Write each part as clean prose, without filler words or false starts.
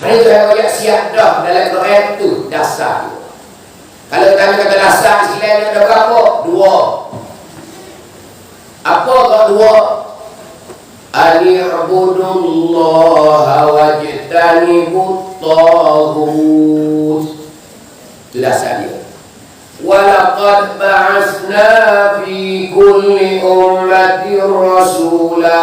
Hari itu yang banyak siap dah dalam Quran tu dasar. Kalau tanya kata dasar Islam ada berapa? Dua. Apa kau dua? Ani'budullaha wajtanibut taghut. Itu dasar dia. Walaqad ba'asna fi kulli ummatin rasula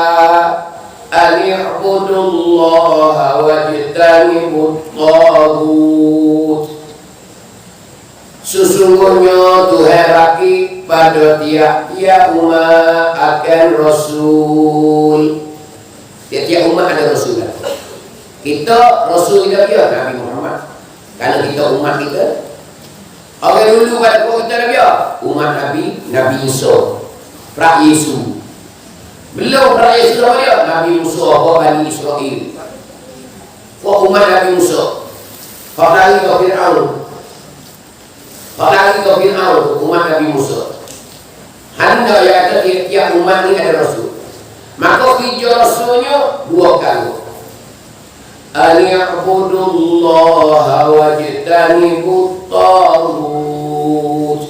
ani'budullaha wajtanibut taghut. Sesungguhnya Tuhan rakib pada tiap-tiap umat akan Rasul. Tiap-tiap umat ada Rasul. Kita Rasul kita dia Nabi Muhammad. Karena kita umat kita. Orang dulu pada kita Nabi umat Nabi Isa, Pra Yesus. Belum Pra Yesus apa dia? Nabi Musa, Bani Israel. Umat Nabi Musa. Hak lagi ke Fir'aun. Hak lagi ke Fir'aun, umat Nabi Musa. Handa yang ada tiap umat ini ada Rasul. Maka kerja Rasulnya dua kali. Ani'budullaha wajtanibut taghut.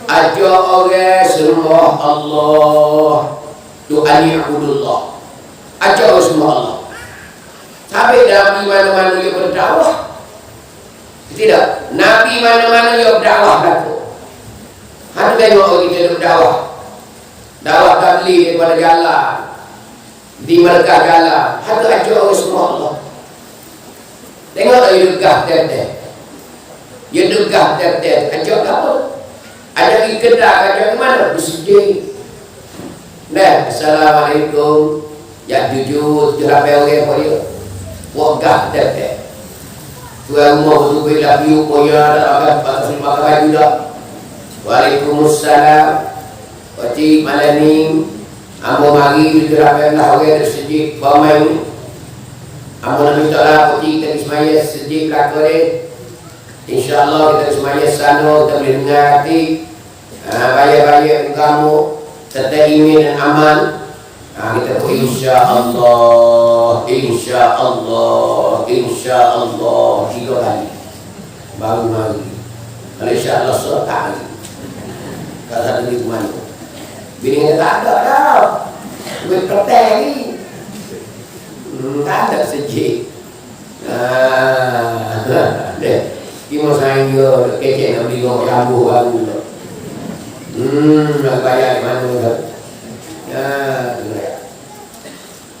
Aja orang sembah Allah. Tu ani'budullah. Aja orang sembah Allah. Sampai Nabi mana-mana dia berdakwah. Tidak, Nabi mana-mana dia berdakwah kata. Hanya tengok kita berdakwah. Dakwah tabligh daripada jalan. Di mereka jalan. Hanya aja orang sembah Allah. Tengok dia degah teteh. Dia degah teteh. Ajak apa? Ada di kedai, ada di mana? Di sini. Nah, assalamualaikum. Ya jujur, jerapai orang apa dia? Wagah teteh. Tuan rumah tu bila biu koya dah akan pakai baju dah. Waalaikumsalam. Pakcik malam ni ambo mari jerapai lah orang sejik pamai. Ambo nak minta lah pakcik kita semaya sejik lakore. InsyaAllah kita semaya sana kita boleh dengar hati. Bayar-bayar kamu tetap iman dan aman. Kita pun insyaAllah, insyaAllah, insyaAllah 3 kali baru mari. Kalau insyaAllah surat kali. Kalau satu di mana bini tak ada dah. Duit kertas ni tak ada sejik. Kimo saya kecek nak beli orang jambu baru. Nak bayar mana dah.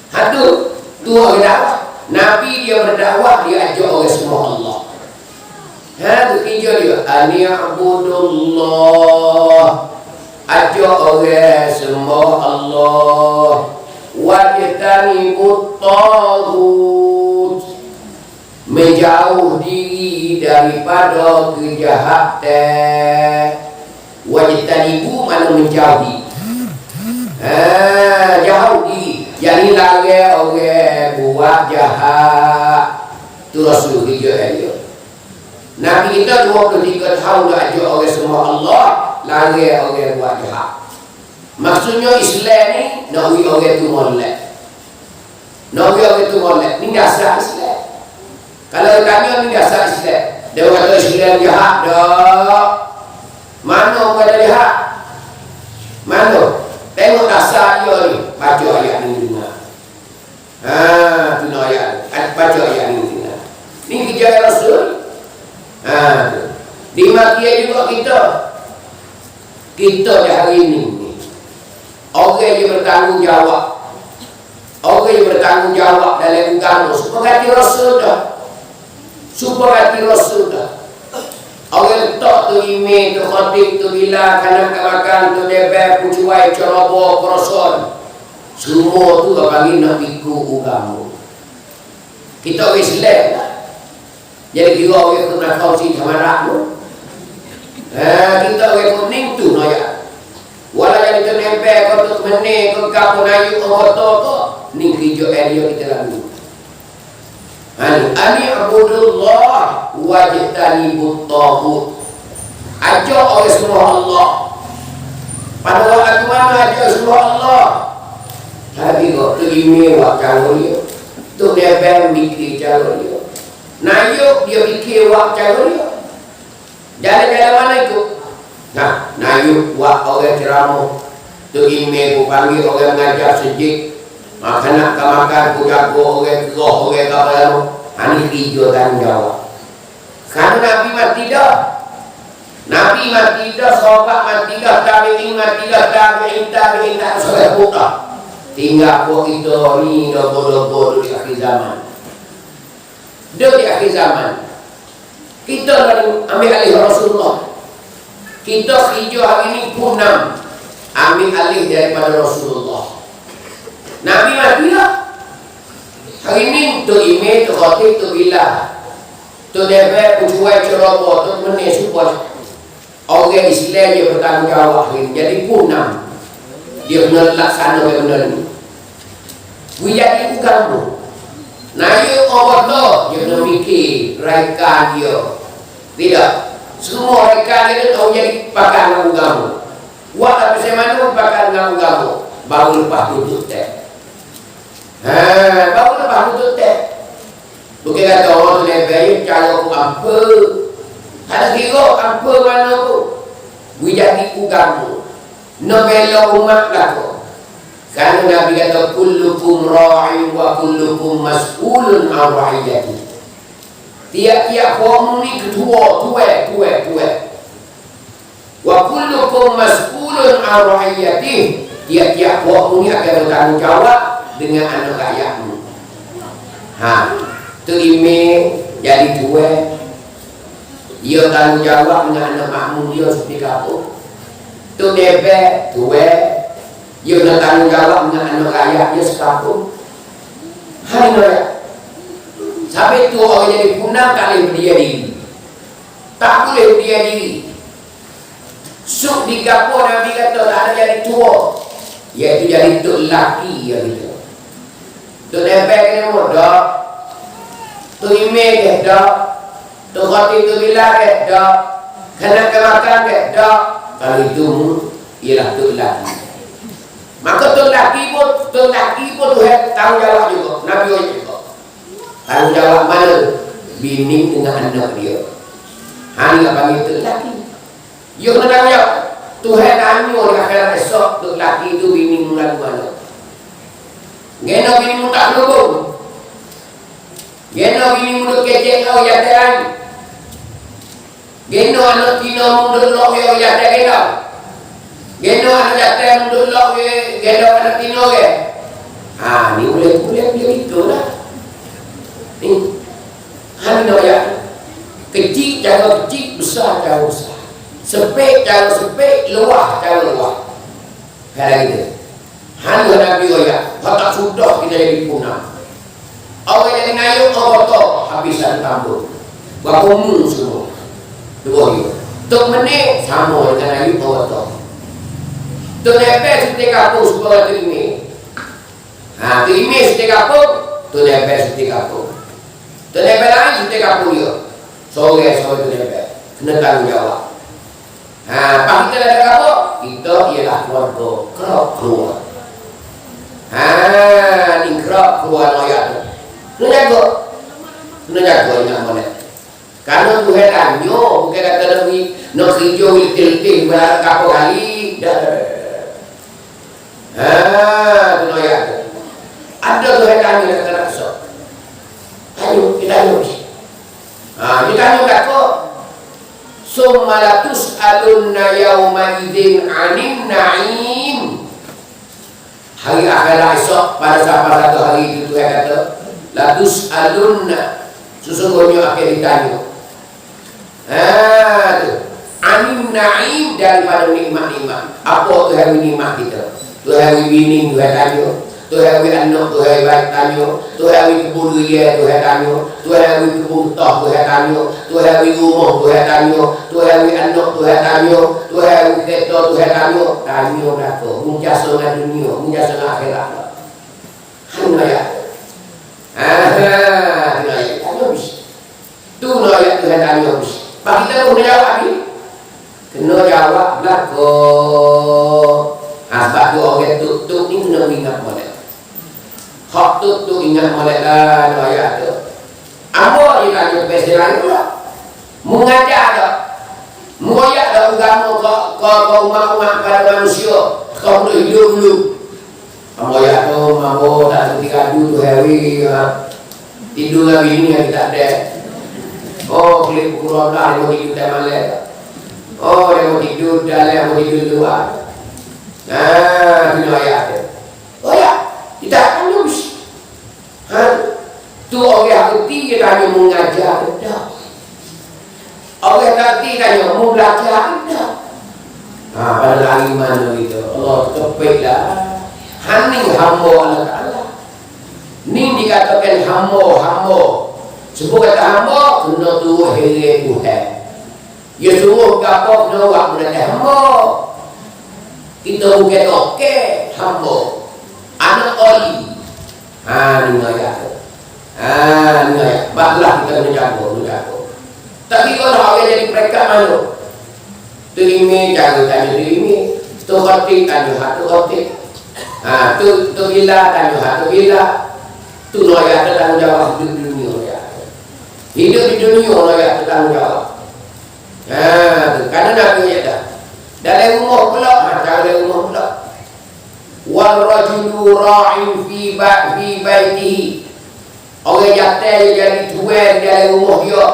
Hatu tu orang dakwah. Nabi dia berdakwah, dia ajak orang semua Allah. Tu kerja dia. Ani'budullah. Ajak orang semua Allah. Wajtanibut taghut. Menjauh diri daripada kejahatan. Wajtanibu mana menjauhi. Jauh diri. Jadi lagi orang buat jahat. Itu Rasul kerja dia. Nabi kita 23 tahun dah ajak orang semua Allah. Lagi orang buat jahat. Maksudnya Islam ni nak bagi orang tu molek. Nak bagi orang tu molek. Ni dasar Islam. Kalau tanya ni dasar Islam. Dia kata Islam jahat dah. Mana orang jahat? Mana? Tengok dasar dia ni. Baca ayat ni dengar. Tu ayat. Baca ayat ni dengar. Ni kerja Rasul. Dimaki juga kita. Kita di hari ini. Orang yang bertanggungjawab. Orang yang bertanggungjawab dalam agama. Supaya hati Rasul dah. Supaya hati Rasul dah. Orang letak tu email, tu khatib, tu bila, kanak-kanakan, tu debat, pucuai, ceroboh, kroson. Semua tu bagi nak ikut agama. Kita orang Islam lah. Jadi kira orang tu nak kau si jamarak tu. Kita orang kuning tu nak. Walau yang kita nempel, kau tu menik, kau kapur naik, kau kotor kau. Ni kerja area kita lalu. Ani'budullah wajtanibut taghut. Ajak orang semua Allah. Pada waktu mana ajak semua Allah? Tapi kau terima waktu dia. Tu dia mikir cara dia. Nayuk dia fikir wak cara dia. Jalan-jalan mana ikut? Nah, nayuk wak orang ceramah. Tu email ku panggil orang mengajar sejik. Makan nak makan ku jago orang keroh orang apa lalu. Ini hijau tanggung jawab. Karena Nabi mati dah. Nabi mati dah, sahabat mati dah, tabi'in mati dah, tabi'in tak sampai buka. Tinggal kok itu ni bodoh-bodoh di akhir zaman. Dia di akhir zaman. Kita ambil alih Rasulullah. Kita hijau hari ini punam. Ambil alih daripada Rasulullah. Nabi mati dah. Hari ini tu imam, tu khatib, tu bilah. Tu DPR, pencuai ceroboh, tu menih supaya orang Islam dia bertanggung jawab ini. Jadi punam. Dia benar laksana benar ni. Wiyat itu kamu. Nah, you orang tu dia benar mikir raikan dia. Tidak. Semua raikan dia tahu jadi pakai ngamu. Wak tapi saya mana pakai ngamu. Baru lepas tutup teh. Baru lepas tutup teh. Bukan kata orang tu lebih cara aku apa. Ada kira apa mana tu. Wiyat itu kamu. Nobela umat laku. Karena Nabi kata kullukum ra'in wa kullukum mas'ulun an ra'iyati. Tiap-tiap kaum ni ketua. Wa kullukum mas'ulun an ra'iyati. Tiap-tiap kaum ni akan bertanggung jawab dengan anak rakyatmu. Tu email jadi tua. Dia tanggung jawab dengan anak makmum dia seperti apa. Tu debek tua. Dia nak tanggung jawab dengan anak rakyat dia sekapun. Hari raya. Sampai tu orang jadi punang tak boleh berdia diri. Tak boleh berdia diri. Suk di kapur Nabi kata tak ada jadi tua. Iaitu jadi tuk laki ya gitu. Tu debek ni mudah. Tu email ke dah. Tu khatib tu bilang ke dah. Kena kemakan ke dah. Kalau itu ialah tuk laki. Maka tu laki pun Tuhan tanggung jawab juga. Nabi juga tanggung jawab mana? Bini dengan anak dia. Ini tak panggil tu laki. Dia kena tanggung jawab. Tuhan tanya di akhirat esok tu laki tu bini mula mana? Gena bini mu tak lubung. Gena bini mu kecek kau jatuh. Gena anak tina mu dulu kau jatuh gena. Geno anak jatuh mudulok ke, geno anak tino ke. Ni boleh dia itu lah. Ni, ni ya. Kecil jangan kecil, besar jangan besar. Sepek jangan sepek, luah jangan luah. Kayak gitu. Ni Nabi ya, tak sudah kita jadi punah. Orang yang ngayuk orang habisan tambun. Bakumu semua. Dua itu. Tok menit sama dengan ngayuk orang. Tu lepes setiap kapur supaya terima. Terima setiap kapur, tu lepes setiap kapur. Tu lepes lain setiap kapur dia. Sore tu lepes. Kena tanggung jawab. Pas kita ada kapur, kita ialah keluarga. Kerap keluar. Ni kerap keluar noyak tu. Kena jaga ingat mana. Karena Tuhan tanya, bukan kata Nabi nak hijau litil-litil berapa kapur kali. Tu noyak tu. Ada Tuhan tanya nak kena esok. Kita tanya. Kita tanya kata summa latus'alunna yawma idzin 'anin na'im. Hari akhirat esok pada satu hari itu Tuhan kata latus'alunna, sesungguhnya akan ditanya. Tu 'anin na'im, daripada nikmat-nikmat. Apa Tuhan nikmat kita? Tuhan bini Tuhan tanya, Tuhan anak Tuhan tanya, Tuhan kebun raya Tuhan tanya, Tuhan kebun tah Tuhan tanya, Tuhan rumah Tuhan tanya, Tuhan anak Tuhan tanya, Tuhan kereta Tuhan tanya. Tanya berapa? Menjasa dengan dunia, menjasa dengan akhirat. Hanya ya. Tanya bis. Tu ayat Tuhan tanya bis. Pak kita pun jawab ni. Kena jawab belakang. Sebab tu orang tuk ni kena ingat boleh. Hak tu ingat molek lah ayat tu. Apa dia tanya pasal lain pula? Mengajar dah. Mengoyak dah agama ke umat-umat pada manusia. Kau boleh hidup dulu. Mengoyak tu mampu tak ketika dulu tu hari tidur lagi ni yang tak ada. Oh, boleh pukul 12 dia mau tidur dalam malam. Oh, dia mau tidur dalam, mau tidur luar. Nah, itu ayat dia. Oh ya, kita akan lulus. Tu orang kerti kita hanya mengajar dah. Orang kerti hanya mau belajar dah. Pada hari mana gitu, Allah kepeklah. Haning hamba Allah Ta'ala. Ni dikatakan hamba. Sebab kata hamba, kena tu heri Tuhan. Ya suruh gapa kena buat berada hamba. Kita bukan okey hamba. Anak oli. Ni ayat. Ni ayat. Baiklah kita kena jaga. Tapi kalau orang jadi mereka mana? Tu ini jaga tanya tu ini. Tu khotik tanya hatu khotik. Tu gila tanya hatu gila. Tu ayat tanggungjawab hidup di dunia. Hidup di dunia ayat tanggungjawab. Karena Nabi ayat dah. Dalam rumah pula, dalam rumah pula. Wal rajulu ra'in fi baitihi. Orang jatuh jadi tuan dalam rumah dia.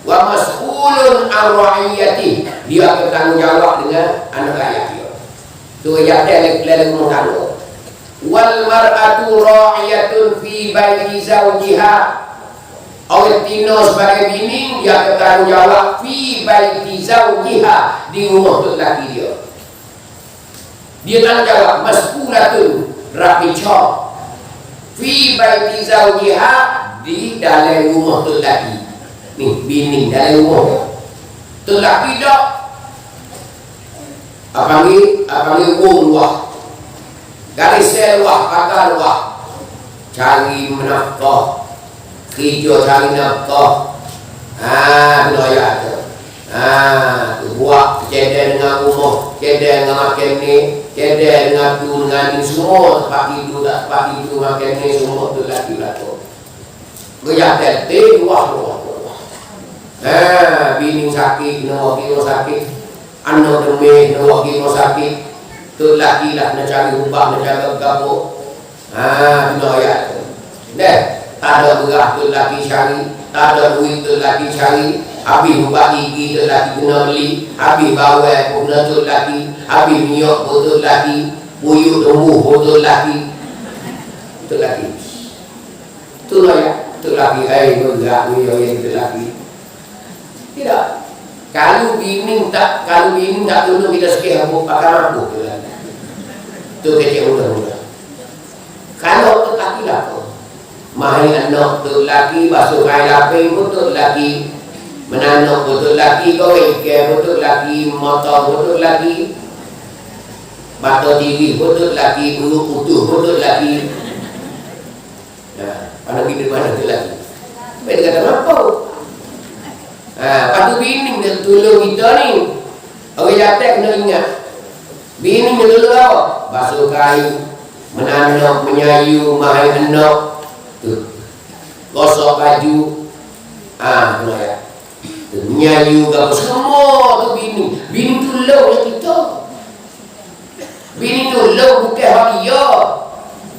Wa mas'ulun an ra'iyatihi. Dia bertanggungjawab dengan anak ayah dia. Tu jatuh dalam rumah tangga. Wal mar'atu ra'iyatun fi baiti zawjiha. Orang tino sebagai bini dia bertanggungjawab fi baiti zawjiha, di rumah tu laki dia. Dia tanggungjawab mas'ulatun raqiqah fi baiti zawjiha, di dalam rumah tu laki. Ni bini dalam rumah dia. Tu laki dak panggil wah. Garis sewah, pakar wah. Cari menafkah, kerja cari nafkah. Kena ayat tu. Buat cedek dengan rumah, cedek dengan makan ni, cedek dengan tu, dengan ni semua. Tempat tidur tak tempat tidur, makan ni semua tu laki-laki tu. Berjaya tetek, wah. Bini sakit, kena wakil sakit. Anak demik, kena wakil sakit. Tu laki lah nak cari ubah, nak cari gabuk. Kena ayat tu. Tak ada beras tu laki cari, tak ada duit tu laki cari. Habis ubah gigi tu laki kena beli, habis bawang pun kena tu laki, habis minyak pun tu laki, buyuk tumbuh pun tu laki. Tu laki. Tu ayat. Tu laki, berat ni yang tu laki. Tidak. Kalau bini tak tolong kita sikit habuk pakai mampu tu lagi. Tu kecil muda-muda. Kalau tu laki lah tu. Mahal anak tu laki, basuh kain lapis pun tu laki. Menanuk pun tu laki, kau ikan pun tu laki, motor pun tu laki. Bata TV pun tu laki, buruk putus pun tu laki. Anak kita mana tu laki. Baik dia kata apa? Lepas tu bini dia tolong kita ni. Orang jatuh kena ingat. Bini dia tolong apa? Basuh kain, menanuk, menyayu, mahal anak. Tu. Gosok baju. Kena ya. Menyayu apa semua tu bini. Bini tolong kita. Bini tolong bukan hak dia.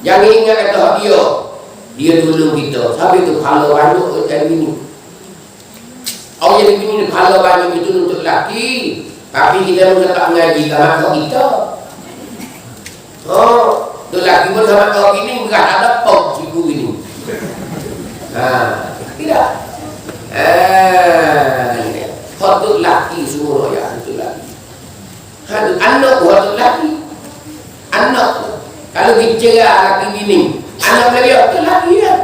Jangan ingat kata hak dia. Dia tolong kita. Sampai tu kalau banyak jadi bini. Orang jadi bini kalau banyak itu untuk lelaki. Tapi kita tak mengaji sama kau kita. Tu lelaki pun sama kau bini bukan ada pok cikgu ini. Tidak. Khotut laki semua ya, itu laki. Anak khotut laki. Anak. Kalau bicara laki bini, anak dia tu laki ya.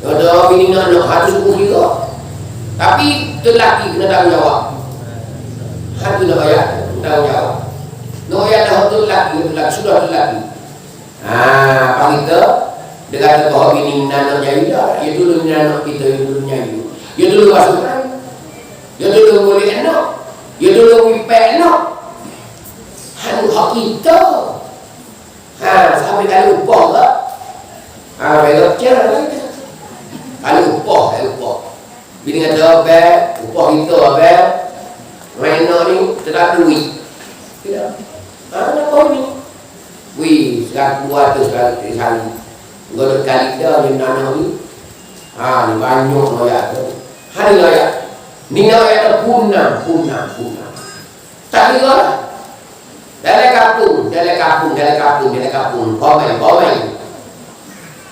Ada bini anak harus hukum juga. Tapi tu laki kena tanggungjawab. Hati nak bayar, tanggungjawab. No ya dah khotut laki, sudah tu laki. Apa kita? Dia kata bahawa bini anak jadi dah. Dia dulu anak kita, dia dulu nyanyi. Dia dulu basuh kain. Dia dulu boleh anak. Dia dulu mimpi anak. Hak kita. Sampai kali lupa ke? Belok cara lagi. Kalau upah. Bini kata abang, upah kita abang. Main ni tak duit. Tidak. Apa ni? Wih, sekarang 200 kali. Gua kali dah ni nana ni. Ni banyak noyak tu. Hari noyak. Ni noyak tu punang. Tak kira. Dalam kampung. Pomai.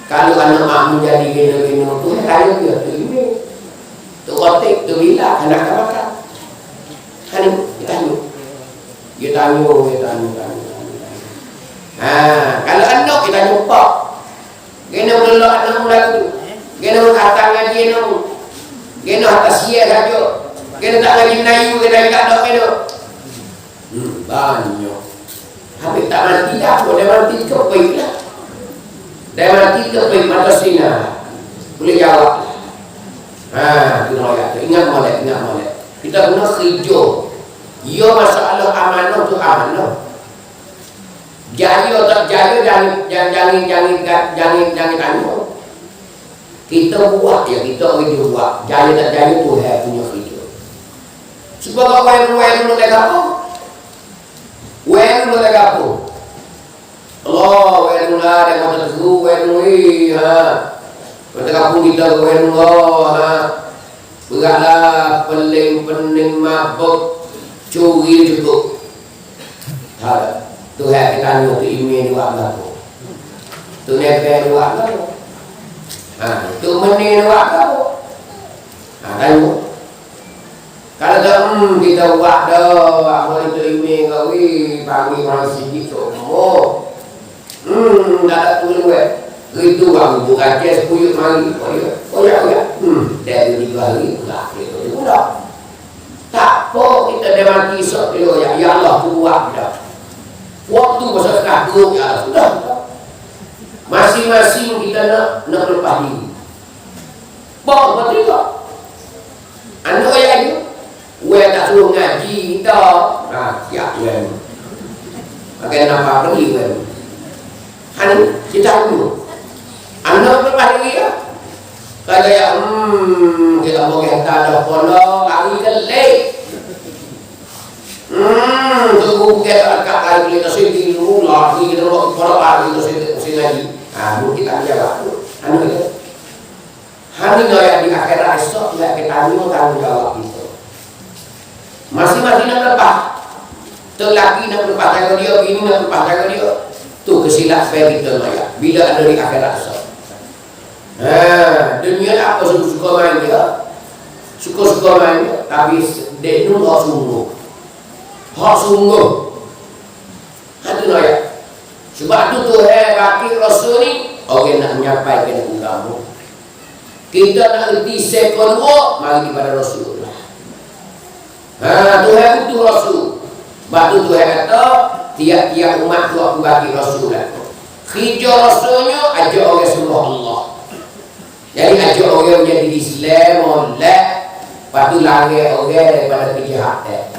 Kalau anak mak menjadi geno tu, kayu dia tu ini. Tu kotek, tu bila anak makan. Hari kita tanya. Kalau anak kita jumpa, geno dulu anak muda tu, geno kata ngaji geno atas sia saja, geno tak ngaji Melayu, geno tak ada geno. Banyak. Habis tak mati dah, boleh mati keping lah. Dah mati keping mata sinar, boleh jawab. Itu noyak. Ingat molek. Kita guna hijau. Ia masalah amanah tu amanah. Jaya tak jaya jangan tanya. Kita buat ya kita orang buat. Jaya tak jaya tu punya hijau. Sebab apa yang nak apa? Wen nak apa? Allah wen lah dia kata tu wen ni Kata kampung kita wen Allah beratlah pening mabuk curi cukup. Tak. Tuhan kita tanya tu email dua apa? Tu nepe dua apa? Tu meni dua apa? Tanya. Kalau tak kita buat dah, apa itu email kau pagi orang sikit semua. Tak ada tulis web. Itu bang bukan kes puyuk mari. Oh ya. Dari 3 hari pula itu sudah. Tak apa kita dah mati sok ya Allah tu buat dah. Waktu pasal takut ya sudah. Masing-masing kita nak lepas diri. Bawa betul tak? Anak ayah ni Wen tak suruh ngaji kita. Siap Wen. Pakai nama pergi Wen. Kita dulu. Anak lepas diri ya. Kalau ya kita boleh tak ada pondok lari ke lek. Tunggu kita kat lari kita sini dulu lari kita buat pondok lari kita sini lagi. Dulu kita jawab. Hani yang di akhirat esok kita tanggung jawab itu. Masing-masing nak lepas. Lelaki nak lepas tangan dia, bini nak lepas tangan dia. Tu kesilap saya kita maya. Bila ada di akhirat esok. Dunia apa suka-suka main dia. Suka-suka main dia. Tapi dia tu hak sungguh. Itu maya. Sebab tu bagi Rasul ni orang nak menyampaikan kamu. Kita nak erti sekon mari kepada Rasulullah. Tuhan butuh Rasul. Batu Tuhan kata tiap-tiap umat tu aku bagi Rasul aku. Kerja Rasulnya ajak orang semua Allah. Jadi ajak orang menjadi Islam molek. Patu lari orang daripada kejahatan.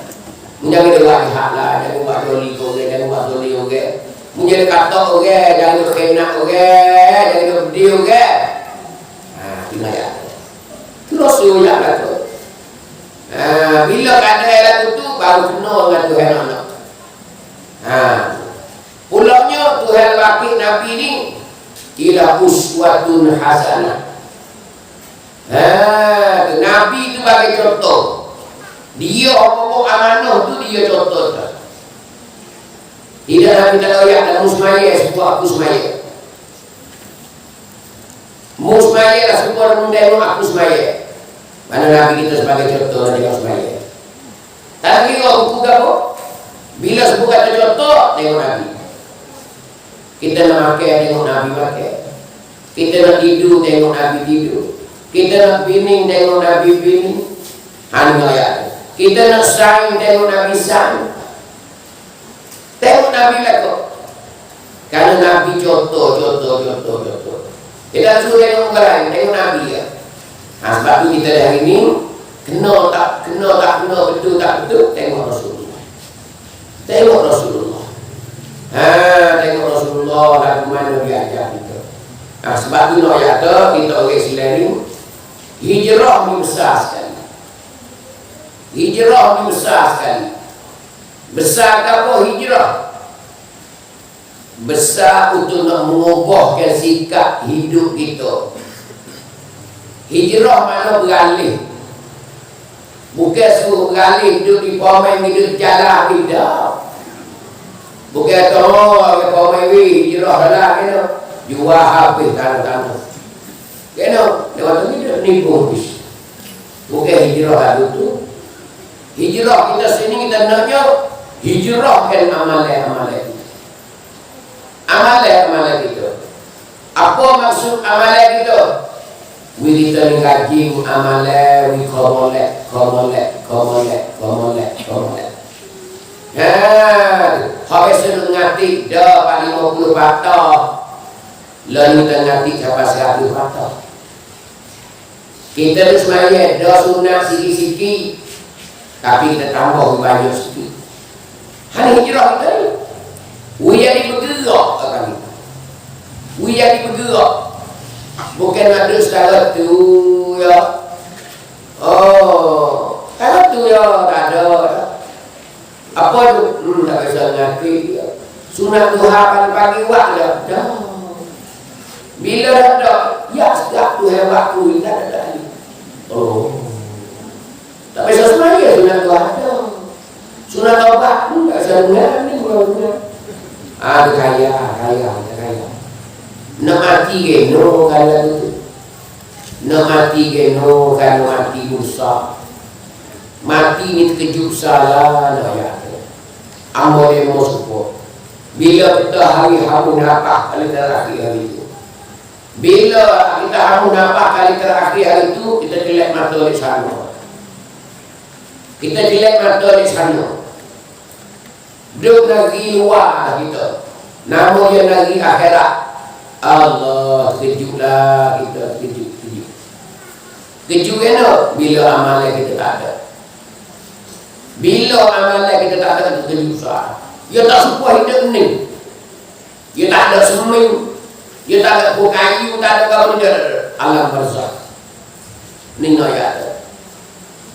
Jangan dia buat jahat lah. Jangan buat doli orang. Jangan buat doli orang. Menjadi kata orang. Jangan kena orang. Jangan berdiri orang. Itu ayat. Itu Rasul yang kata. Bila keadaan lagu tu baru kenal dengan Tuhan anak. Pulangnya Tuhan bagi Nabi ni ila uswatun hasanah. Nabi tu bagi contoh. Dia apa-apa amanah tu dia contoh. Tidak Nabi tak layak dan musmaya sebuah aku semaya. Musmaya lah sebuah mendeng aku semaya. Mana Nabi kita sebagai contoh dan juga semaya. Tak kira buku apa. Bila sebut kata contoh, tengok Nabi. Kita nak makan, tengok Nabi makan. Kita nak tidur, tengok Nabi tidur. Kita nak bining, tengok Nabi bining. Ayat. Kita nak saing, tengok Nabi saing. Tengok Nabi lakuk. Karena Nabi contoh. Kita suruh tengok orang lain, tengok Nabi ya. Sebab tu kita hari ini kena tak betul tengok Rasulullah. Tengok Rasulullah lagu mana dia ajar kita. Nah, sebab tu nak ayat tu kita orang Islam hijrah ni besar sekali. Hijrah ni besar sekali. Besar apa hijrah? Besar untuk nak mengubahkan sikap hidup kita. Hijrah makna beralih. Bukan suruh beralih hidup di pemain, hidup jalan, tidak. Bukan tahu pemain hijrah dah kena jual habis tanah-tanah. Kena lewat tu kita nipu habis. Bukan hijrah itu. Hijrah kita sini kita naknya hijrahkan amalan-amalan kita. Amalan-amalan kita. Apa maksud amalan kita? Kita ni gaji amalan, komolek. Habis itu ngati dah paling 50 patah. Lalu kita ngati sampai 100 patah. Kita tu sebenarnya dah sunat sikit-sikit, tapi kita tambah banyak sikit. Hanya hijrah kita ni. We jadi bergerak kami. We jadi bergerak. Bukan ada setara tu ya. Oh, setara tu ya, tak ada. Apa tu? Tak bisa ngerti ya. Sunat duha pagi waktu dah. Bila ada, ya setiap Tuhan waktu tak ada lagi. Oh, tak bisa semuanya sunat duha ada. Sunat taubat pun tak bisa dengar ni mula-mula. Kaya. Nak mati ke no kala tu. Nak mati ke no kalau mati dosa. Mati ni terkejut salah lah ya. Ambo demo support. Bila kita hari hamun napah kali terakhir hari itu. Bila kita hamun napah kali terakhir hari itu, kita jelek mata di sana. Kita jelek mata di sana. Duduk negeri luar kita. Namun dia negeri akhirat. Allah kejutlah kita, kejut. Kejut kena bila amalan kita tak ada. Bila amalan kita tak ada, kita kejut sah. Dia tak suka hidup ni. Dia tak ada semen. Dia tak ada kayu, tak ada kawan dia. Alam barzakh. Ni ayat.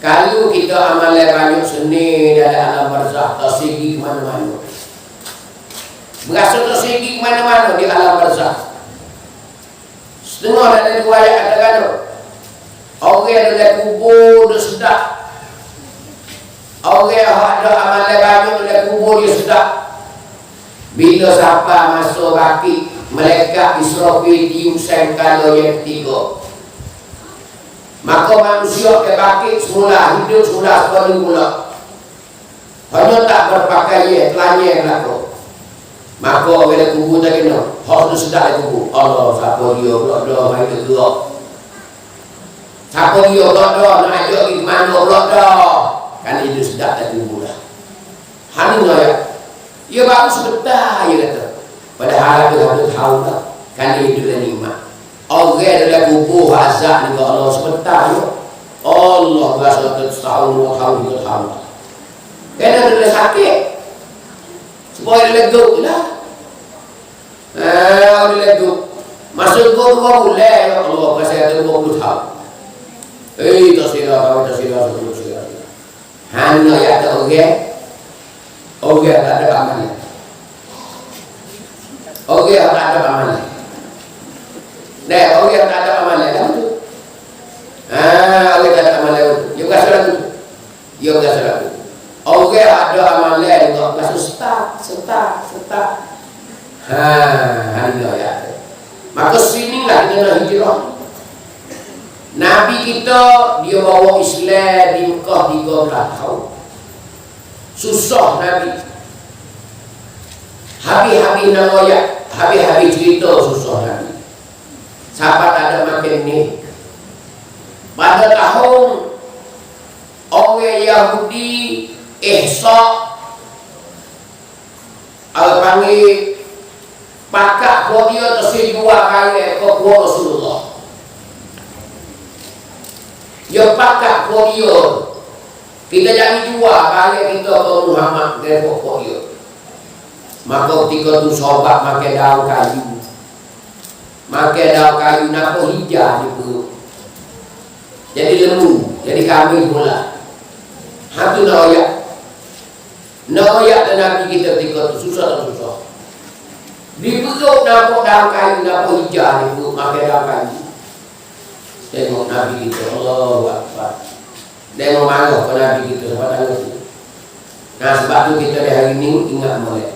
Kalau kita amalan banyak seni dalam alam barzakh, tersegi ke mana-mana. Berasa tersegi ke mana-mana di alam barzakh. Setengah dari dua ayat katakan orang dalam kubur dia sedap. Orang ada amalan banyak dalam kubur dia sedap. Bila siapa masuk baki, malaikat Israfil diusang kalau yang ketiga. Maka manusia ke baki semula hidup semula seperti mula. Hanya tak berpakaian, telanjang belakang. Maka bila kubur tak kena, hak tu sedap di kubur. Allah, siapa dia pula dah main gerak. Siapa dia pula dah nak ajak pergi ke mana pula dah. Kan itu sedap di kubur dah. Hani ya. Ia baru sebentar dia kata. Padahal dia tahu tak. Kan itu dah nikmat. Orang dalam kubur azab ni Allah sebentar ya. Allah rasa setahun 2 tahun 3 tahun. Kena dia sakit. Supaya dia lega lah. Dia lega. Masuk ke 2 bulan ya Allah pasal ada 20 tahun. Tak silap. Hanya ya ada orang tak ada amalan. Orang tak ada amalan. Orang tak ada amalan kan tu. Orang tak ada amalan. Dia bukan salah tu. Orang ada amalan juga langsung setak. Hanya ya. Maka sinilah kita nak hijrah. Nabi kita dia bawa Islam di Mekah 13 tahun. Susah Nabi. Habis-habis nak ayat, habis-habis cerita susah Nabi. Sahabat ada makin ni. Pada tahun orang Yahudi Ihsa panggil pakak buat dia tersejual kali ke buat Rasulullah. Dia pakak buat dia. Kita jangan jual kali kita ke Muhammad ke buat dia. Maka ketika tu sahabat makan daun kayu. Makai daun kayu napa hijau di perut. Jadi lembu, jadi kambing pula. Hatu nak oyak. Nak oyak dan Nabi kita ketika tu susah tak susah. Di perut nampak daun kayu napa hijau di perut makai daun kayu. Tengok Nabi kita, Allahu Akbar. Tengok marah ke Nabi kita sebab tangga tu. Nah sebab tu kita di hari ni ingat molek.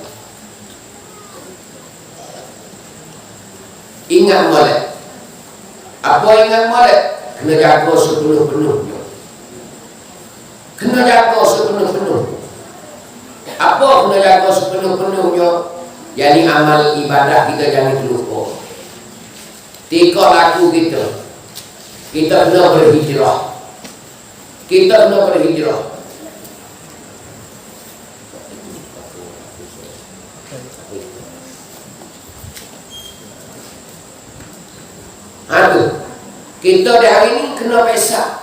Ingat molek. Apa ingat molek? Kena jaga sepenuh-penuhnya. Kena jaga sepenuh-penuh. Apa kena jaga sepenuh-penuhnya? Jadi amal ibadah kita jangan terlupa. Tika laku kita kena berhijrah. Kita kena berhijrah. Aduh, kita di hari ini kena pesak.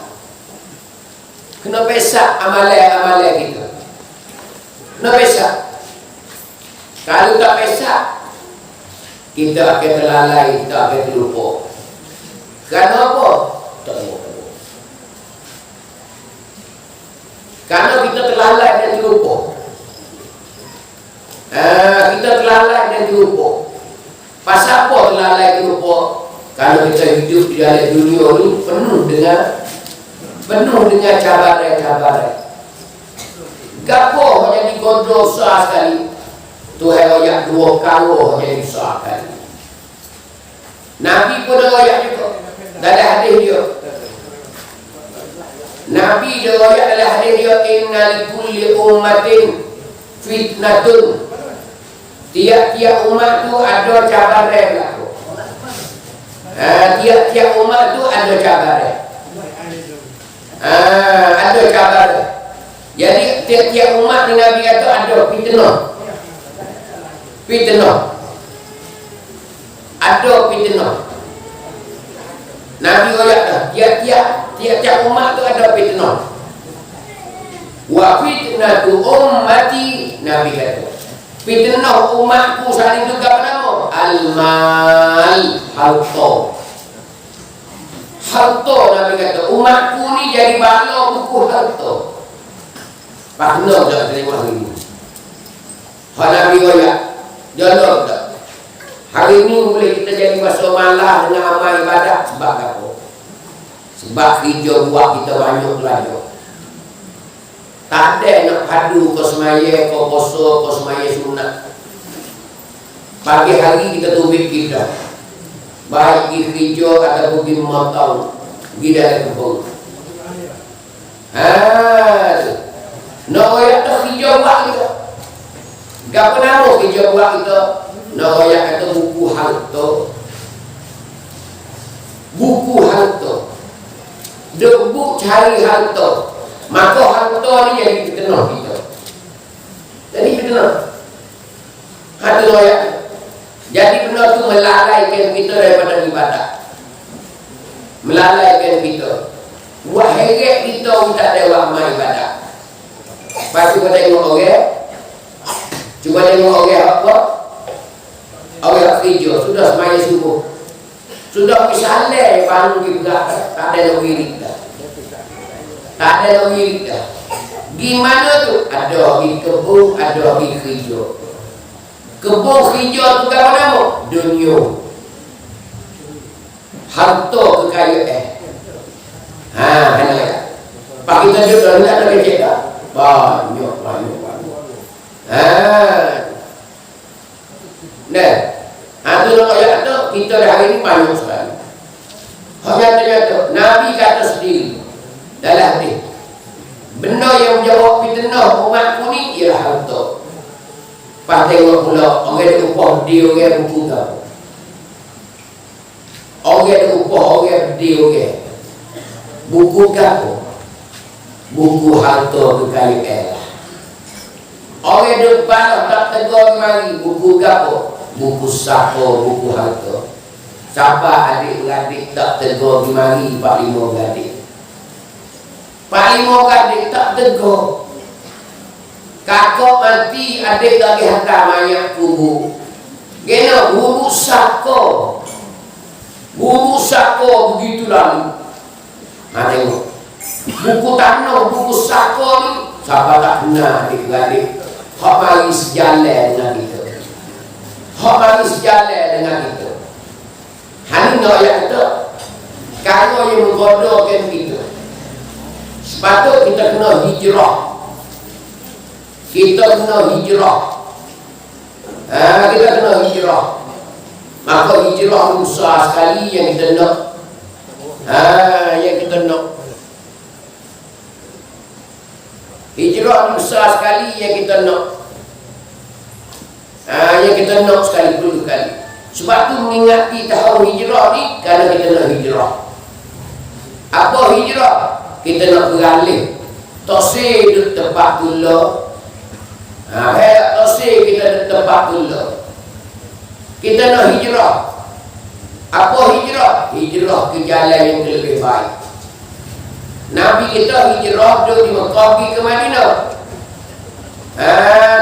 Kena pesak amalan-amalan kita. Kena pesak. Kalau tak pesak, kita akan terlalai, kita akan terlupa. Kerana apa? Tak tahu. Kerana kita terlalai dan terlupa. Kita terlalai dan terlupa. Pasal apa terlalai dan terlupa? Kalau kita hidup di dalam dunia ini penuh dengan cabaran-cabaran. Gapo jadi dosa sekali. Tuhan royak 2 kali jadi dosa sekali. Nabi pun royak juga. Dalam hadis dia. Nabi dia royak dalam hadis dia, inna likulli ummatin fitnatun. Tiap-tiap umat tu ada cabaran berlaku. Tiap-tiap umat tu ada cabaran. Ada cabaran. Jadi tiap-tiap umat Nabi kata ada fitnah. Fitnah. Ada fitnah. Nabi kata tiap-tiap umat tu ada fitnah. Wa fitnatu ummati, Nabi kata fitnah umatku saling juga apa nama? Al-mal, harta. Harta, Nabi kata umatku ni jadi bala buku harta. Pakna tak terima hari ini. Hak Nabi royak jalan tak. Hari ini boleh kita jadi masa malah dengan amal ibadah. Sebab apa? Sebab hijau buah kita banyak belajar. Tak ada nak padu ke semaya, ke poso, ke semaya sunat. Pagi hari kita tubik kita. Baik pergi hijau atau pergi memotong. Pergi dalam kebun. Nak royak tu hijau buah kita. Gapa nama hijau buah kita? Nak royak kata buku harta. Buku harta. Debuk cari harta. Maka harta ni jadi fitnah kita. Jadi fitnah. Hati royak. Jadi benda tu melalaikan kita daripada ibadah. Melalaikan kita. Buat heret kita tak ada amal ibadah. Lepas tu kita tengok orang. Cuba tengok orang apa? Orang kerja. Sudah semaya subuh. Sudah misalnya bangun di belakang. Tak ada nak wirid dah. Tak ada nak wirid dah. Gimana tu? Ada di kebun, ada di kerja. Kebun kerja tu apa nama? Dunia. Harta kekayaan. Hendak. Pak kita duduk dalam tak ada kecil tak? Banyak. Nah, tu nak kata kita dah hari ni banyak sekali. Kata Nabi kata sendiri dalam hadis, benda yang menjawab fitnah umatku ni ialah harta. Pas tengok pula orang ada upah dia orang buku tak. Orang ada upah orang dia orang. Buku apa? Buku harta kekayaan. Orang depan tak tegur mari buku apa? Buku sako, buku harta. Siapa adik-beradik tak tegur mari Pak Lima beradik. Pak Lima beradik tak tegur. Kakak mati adik lagi hantar mayat kubur. Gena buku sako. Buku sako begitu lalu. Nah tengok, buku tanah, buku sako ni siapa tak kenal adik-adik. Hak mari sejalan dengan kita. Hak mari sejalan dengan kita. Hani nak ayat kita. Kalau yang menggodakan kita, sepatut kita kena hijrah. Kita kena hijrah. Kita kena hijrah. Maka hijrah besar sekali yang kita nak. Yang kita nak. Hijrah besar sekali yang kita nak. Yang kita nak sekali dulu kali. Sebab tu mengingati tahun hijrah ni kerana kita nak hijrah. Apa hijrah? Kita nak beralih. Tosir duduk tempat dulu. Tosir kita duduk tempat dulu. Kita nak hijrah. Apa hijrah? Hijrah ke jalan yang lebih baik. Nabi kita hijrah dari Mekah pergi ke Madinah.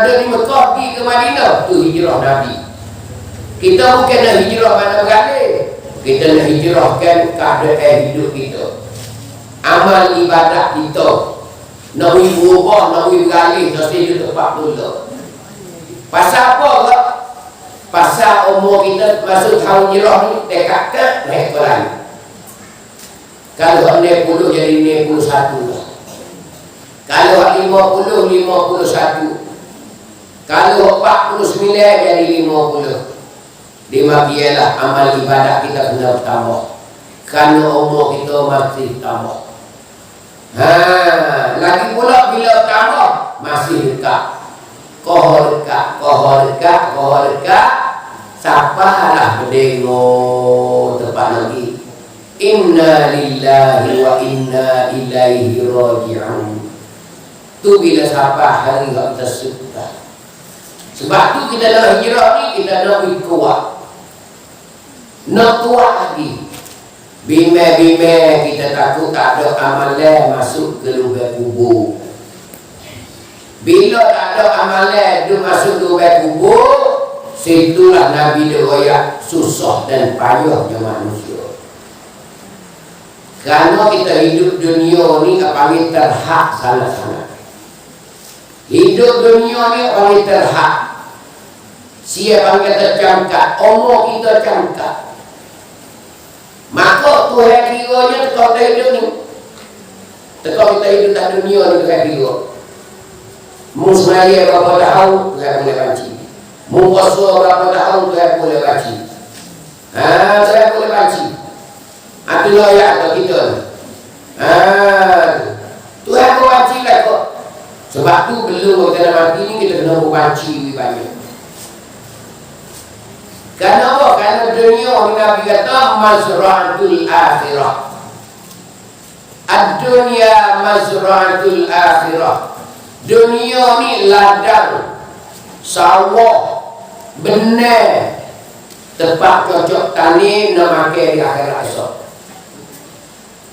Dari Mekah pergi ke Madinah, tu hijrah Nabi. Kita bukan nak hijrah mana beralih. Kita nak hijrahkan keadaan hidup kita. Amal ibadat kita. Nak berubah, nak beralih, nak di tempat dulu. Pasal apa ke? Pasal umur kita masuk tahun hijrah ni dekat ke naik pelan. Kalau 60 jadi 61 lah. Kalau 50, 51. Kalau 49 jadi 50. Dia biarlah amal ibadat kita kena bertambah. Kerana umur kita masih tambah. Lagi pula bila bertambah masih dekat. Kohor dekat. Sapalah berdengok tempat lagi. Inna lillahi wa inna ilaihi raji'un. Tu bila sampai hari kita sudah. Sebab tu kita nak hijrah ni, kita nak kuat. Nak kuat lagi. Bime-bime kita takut tak ada amalan masuk ke lubang kubur. Bila tak ada amalan dia masuk ke lubang kubur, situlah Nabi dia royak susah dan payahnya manusia. Kerana kita hidup dunia ni panggil terhak sangat-sangat. Hidup dunia ni panggil terhak. Siapa panggil tercangkat, umur kita cangkat. Maka Tuhan kiranya tekau kita hidup ni. Tekau kita hidup tak dunia ni Tuhan kira. Mu semaya berapa tahun Tuhan boleh banci. Mu puasa berapa tahun Tuhan boleh banci. Tuhan boleh banci. Itulah ayat kita ni. Tuhan berbanci lah kok. Sebab tu belum kita nak mati ni kita kena berbanci banyak. Kerana apa? Kerana dunia ni Nabi kata mazra'atul akhirah. Ad-dunya mazra'atul akhirah. Dunia ni ladang, sawah, benar, tempat cocok tani nak makan di akhirat esok.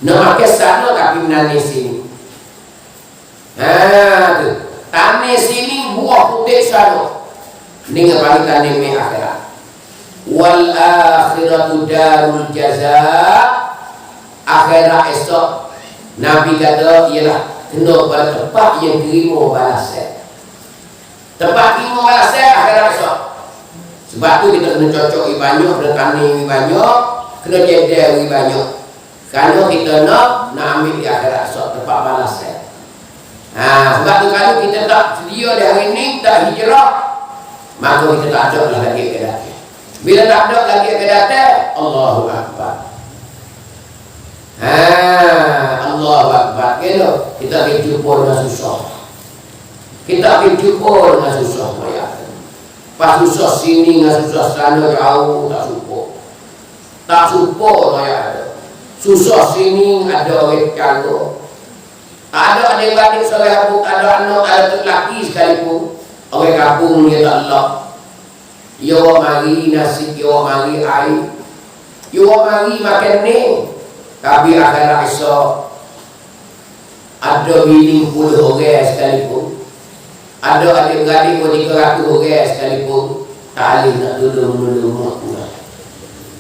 Nak makan sana tapi menani sini. Tu. Tani sini buah putih sana. Ni ngapain tani me akhirat. Wal akhiratu darul jazaa. Akhirat esok Nabi kata ialah kena pada tempat yang terima balasan. Tempat terima balasan akhirat esok. Sebab tu kita kena cocok banyak, kena tani banyak, kena jedel banyak. Kalau kita nak ambil di akhirat esok tempat balasan. Sebab tu kalau kita tak sedia di hari ni, tak hijrah, maka kita tak ada lagi ke datang. Bila tak ada lagi ke datang, Allahu Akbar. Allahu Akbar. Kita akan jumpa dengan susah. Kita akan jumpa dengan susah. Pas susah sini dengan susah sana jauh, tak support. Tak support susah sini ada orang jaga. Ada adik-adik seorang kampung, ada anak, ada lelaki sekalipun. Orang kampung dia tak elok. Ya mari nasi, ya mari air, ya mari makan ni. Tapi akhirat esok ada bini 10 orang sekalipun, ada adik-adik pun 300 orang sekalipun, tak boleh nak duduk menolong mak.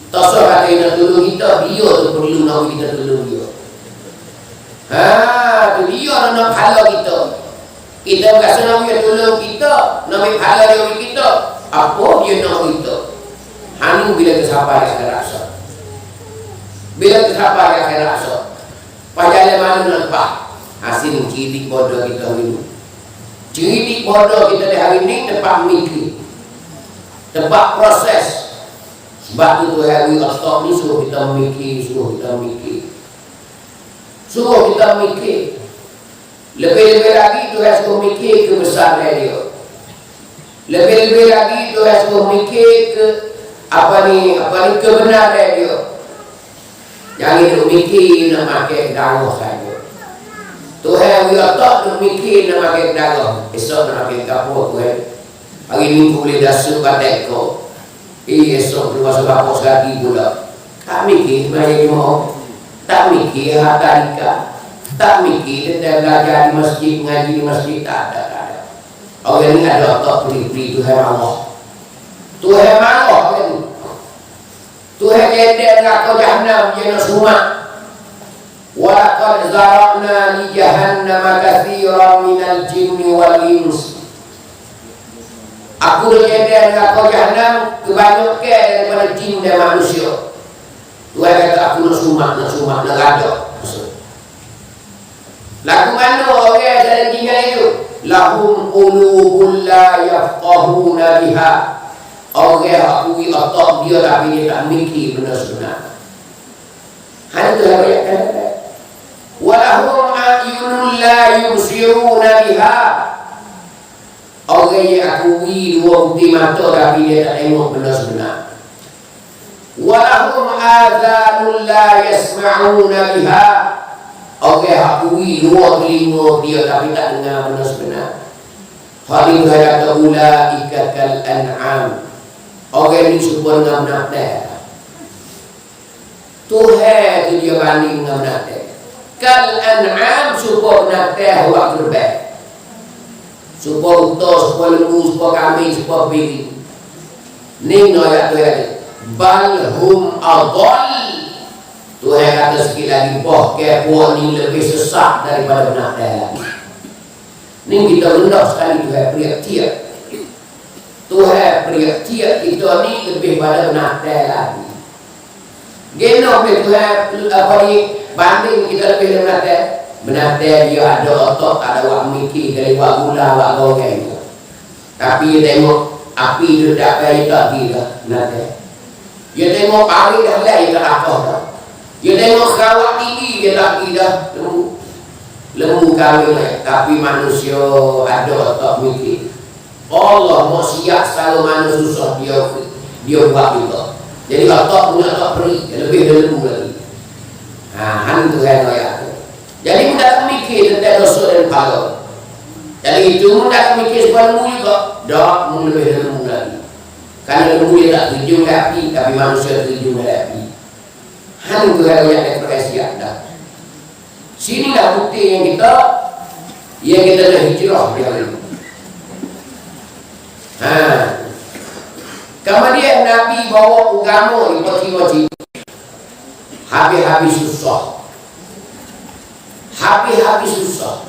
Tak usah kata nak tolong kita, dia tu perlu nak kita tolong dia. Tu dia nak pahala kita. Kita berasa nak dia tolong kita, nak ambil pahala dia bagi kita. Apa dia nak kita? Hanu bila kesabar dia akan rasa. Bila kesabar dia akan rasa. Pajalan mana nampak? Hasil cilik bodoh kita hari ini. Cilik bodoh kita hari ini tempat mikir. Tempat proses. Sebab itu hari Allah ni suruh kita mikir, suruh kita mikir. Suruh kita mikir. Lebih-lebih lagi Tuhan suruh mikir kebesaran dia. Lebih-lebih lagi Tuhan suruh mikir ke apa ni kebenaran dia. Jangan duk mikir nak pakai darah saja. Tuhan dia tak duk mikir nak pakai darah. Esok nak pakai kapur Tuhan. Hari ni boleh dasar batek kau. Esok keluar sebab sekali pula. Tak mikir sebenarnya mau. Tak mikir harta nikah. Tak mikir tentang belajar di masjid, mengaji di masjid. Tak ada. Orang ni ada otak peri-peri Tuhan Allah. Tuhan marah orang ni. Tuhan kata neraka jahannam jangan sumak. Walaqad zara'na li jahannam katsiran minal jinni wal ins. Aku dah kata neraka jahannam kebanyakan daripada jin dan manusia. Tuhan kata aku nak sumak, nak gaduh. Lagu mana orang dalam tinggal itu? Lahum qulubun la yafqahuna biha. Orang akui otak dia tapi dia tak mikir benar-benar. Hanya tu yang banyak kata. Walahum a'yunun la yubsiruna biha. Orang yang akui dua putih mata tapi dia tak tengok benar-benar. Walahum adhanun la yasma'una biha. Orang akui dua telinga dia tapi tak dengar benar-benar. Hal itu kata ulaika kal an'am. Orang ni supaya dengan benar-benar. Tuhan tu dia banding dengan benar-benar. Kal an'am supaya benar-benar awak terbaik. Supaya unta, supaya lembu, supaya kambing, supaya biri. Ni ayat Tuhan. Bal hum adall. Tuhan kata sikit lagi, boh kepo ni lebih sesat daripada benar-benar lagi. Ni kita rendah sekali Tuhan periak tiap. Tuhan periak tiap kita ni lebih pada benar-benar lagi. Geno ke Tuhan apa ni banding kita lebih benar-benar. Benar-benar dia ada otak, tak ada wak mikir, dari wak gula, wak goreng. Tapi dia tengok api dia tak kaya tak kira. Benar-benar. Dia tengok pari dah lain tak apa dah. Dia tengok kawak tinggi dia tak kira lembu kawin. Tapi manusia ada otak mikir. Allah mau siap selalu mana susah dia buat juga. Jadi otak punya otak peri lebih dari lembu lagi. Hantu kan ayat. Jadi mudah mikir tentang dosa dan pahala. Jadi itu mudah mikir sebab lembu juga. Tak lebih dari lembu lagi. Karena lembu dia tak terjun ke api, tapi manusia terjun ke api. Hantu kan ayat ekspresi anda. Sinilah bukti yang kita dah hijrah di hari ini. Kemudian Nabi bawa agama di wajib-wajib. Habis-habis susah. Habis-habis susah.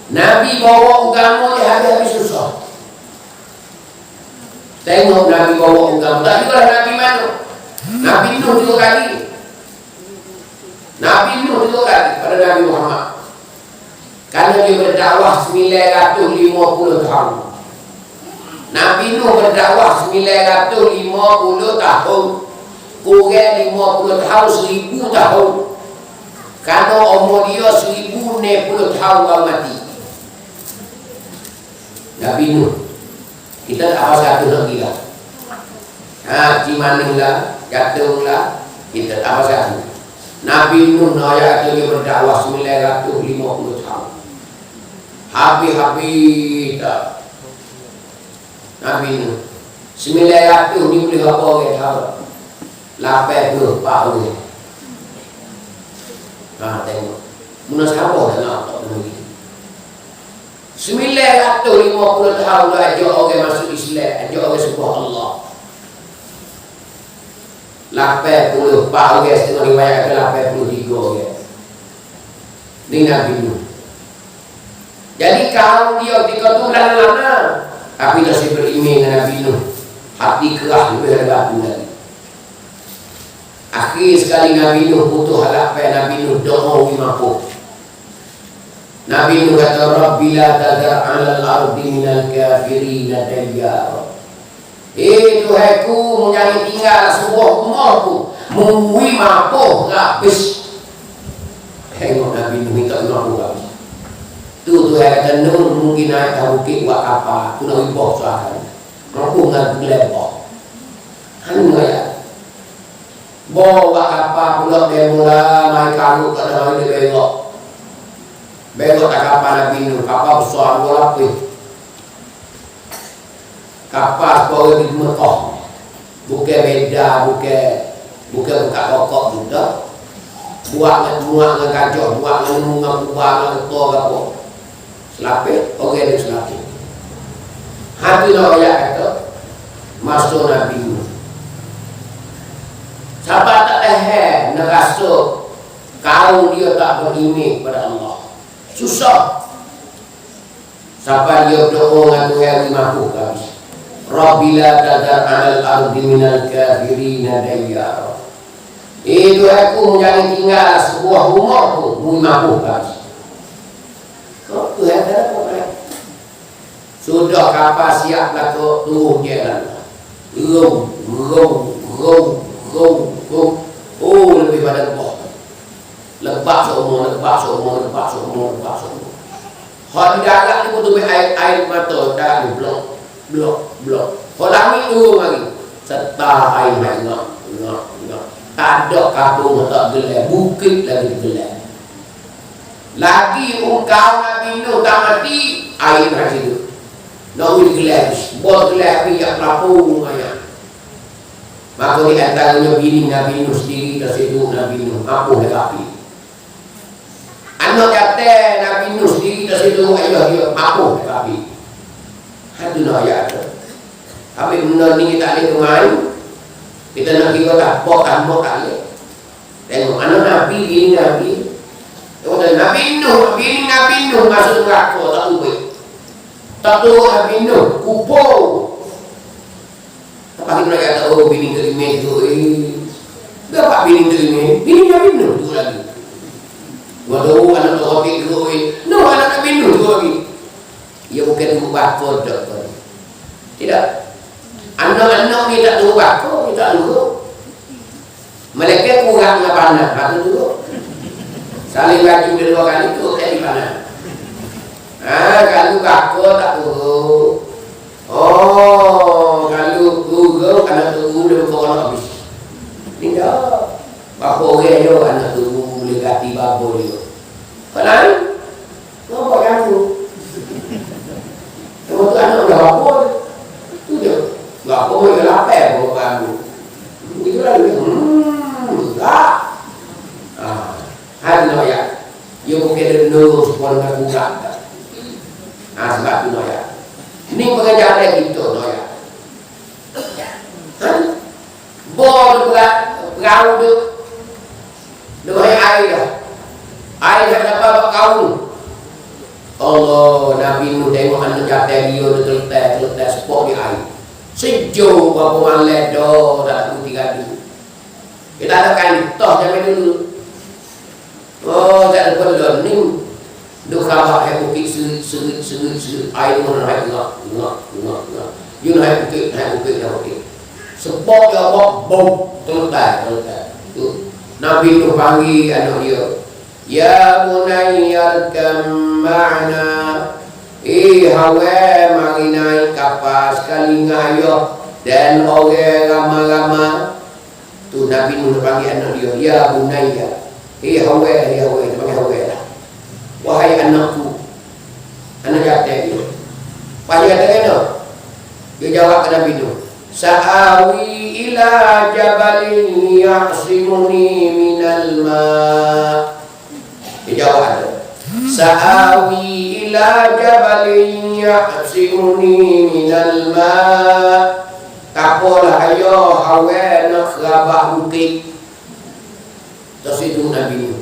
Nabi bawa agama dia habis-habis susah. Tengok Nabi bawa agama. Tak juga Nabi mana? Nabi Nuh 2 kali. Nabi Nuh 2 kali pada Nabi Muhammad. Karena dia berdakwah 950 tahun. Nabi Nuh berdakwah 950 tahun. Kurang 50 tahun, 1000 tahun. Karena umur dia 1060 tahun baru mati. Nabi Nuh. Kita tak apa satu lagi lah. Cimaning lah, Jatung lah. Kita tak apa satu. Nabi Nuh ayat dia berdakwah 950 tahun. Habis-habis tak. Nabi Nuh 900 ni boleh apa orang tahu. 80 tahun. Tengok. munasabah dengan Allah lagi. 950 tahun dah ajak orang masuk Islam, ajak orang sebut Allah. 84 orang setengah riwayat ke 83 orang. Ini Nabi Nuh. Jadi kaum dia ketika tu lana-lana, tapi masih beriman dengan Nabi Nuh. Hati keras lebih dari batu lagi. Akhir sekali Nabi Nuh putus harapan, Nabi Nuh doa mampu. Nabi Nuh kata, Rabbi la tadar 'alal ardi minal kafirin dayyara. Tuhanku, jangan tinggal sebuah rumahku, mengui mampu habis. Tengok Nabi Nuh minta mampu habis. Tu Tuhan kata, Nuh mungkin naik ke bukit buat apa? Aku nak ibah suara. Mampu dengan gelembok. Hanya ya. Bawa kapal pula dia mula main karut tak ada main dia belok. Belok tak kapal Nabi Nuh, kapal besar bola lapis. Kapal bawa di Mekah. Bukan beda, bukan buka rokok juga. Buat dengan gajah, buat dengan bunga kubah, dengan ketua apa. Selapit, orang dia selapit. Hati nak ayat kata, masuk Nabi Nuh. Sahabat tak tahan nak rasa kaum dia tak beriman kepada Allah. Susah. Sampai dia berdoa dengan Tuhan mampu habis. Rabbi la tadar 'alal ardi minal kafirin dayyara. Tuhanku jangan tinggal sebuah rumahku, mampu habis. Kau Tuhan ada apa? Sudah kapal siap lah kau turun jalan. Oh lebih pada lebah. Lebah seumur. Hak di dalam ni pun tu air mata dah ni blok. Hak langit turun lagi. Serta air ngak. Tak ada kampung tak gelap, bukit lagi gelap. Lagi kau Nabi Nuh tak mati, air masih tu. Nak gelap, bos gelap minyak pelapung ayat. Maka di antaranya bini Nabi Nuh sendiri terseduk Nabi Nuh. Apa dia api? Anak kata Nabi Nuh sendiri terseduk ayah dia. Apa dia api? Itu nak ayat tu. Habis benda ni kita boleh kemain. Kita nak kira tak bok tak boleh. Tengok anak Nabi, bini Nabi. Tengok Nabi Nuh, bini Nabi Nuh masuk neraka tak ubah. Tak tahu Nabi Nuh, kubur. Tapi kita kata, oh bini terima tu, dapat bini terima, bini Nabi Nuh tu lagi. Waduh, anak roti tu, no anak Nabi Nuh tu lagi. Ia bukan tu bakor tak. Tidak. Anak-anak ni tak tahu bakor, ni tak tahu. Mereka kurang dengan panah, satu dulu. Saling baju dua kali tu, di panah. Kalau bakor tak tahu. Oh, kalau guru anak tunggu dia bukan orang habis. Tidak. Bapa orang dia anak tunggu boleh ganti bapa dia. Kalau apa kamu? Kamu tu anak dah bapa. Tu dia. Bapa dia lapar bapa kamu. Itu lah dia. Tak. Hati nak ya. Dia bukan dia nurus pun nak buka. Sebab tu nak ya. Ini pengajaran kita ya. Bol perahu tu dengan air dah. Air dah dapat kaum. Allah Nabi Nuh tengok anak jatuh dia terletak sepok di air. Sejuk berapa malam dah tak putih gaduh. Kita ada kain toh jangan dulu. Oh tak ada perlu ni. Duk khabar hai bukit serit air mana hai ngak. You hai bukit. Sebab dia buat bom terletak. Tu Nabi Nuh panggil anak dia. Ya bunayya arkam ma'na. Hawa mari naik kapal sekali ngayah dan orang lama-lama. Tu Nabi Nuh panggil anak dia. Ya bunayya. Hawa dia panggil Hawa lah. Wahai anakku, anak jatuh dia. Pahaya kata kena. Dia jawab ke Nabi Nuh. Sa'awi ila jabalin ya'simuni minal ma'. Dia jawab ada. Sa'awi ila jabalin ya'simuni minal ma'. Kapolah ayo hawa nak rabah bukit. Terus itu Nabi Nuh.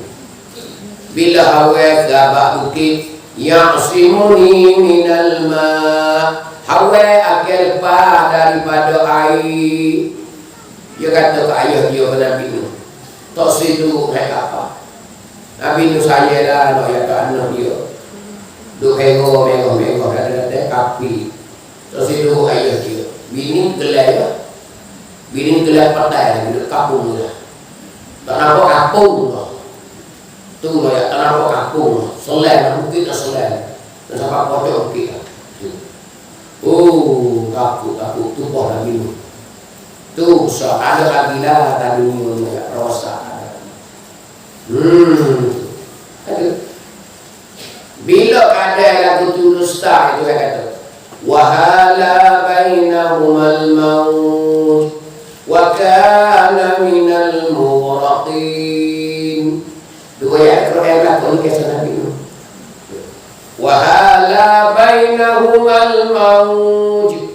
Bila hawa rabah bukit, ya'simuni minal ma'. Hawa akan lepas daripada air. Dia kata ke ayah dia ke Nabi Nuh. Terus itu naik apa? Nabi Nuh saya dah nak ya ke anak dia. Duk hengok ada kapi. Terus itu ayah dia. Bini gelai, bini gelai patai di kampung dia. Tak nampak kampung tu. Tu ya, tak nampak kampung. Selain mungkin tak selain. Dan sampai pojok kita. Oh, takut tu pun Nabi Nuh. Tu so ada lagi lah tadi ni rosak ada. Aduh. Bila ada lagu tulus tak itu saya kata. Wahala bainahumal maut wa kana minal mughraqin. Dua ayat Quran lagu kisah Nabi Nuh. Wahala bainahumal maut.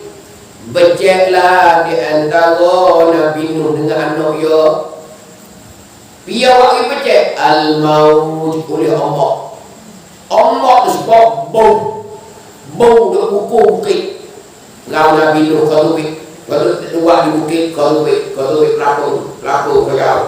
Beceklah di antara Nabi Nuh dengan anak dia. Dia wakil becek al-maut oleh Allah. Allah tu sebab bau dia pukul bukit. Ngau Nabi Nuh kau buat di bukit kau pelakon kau.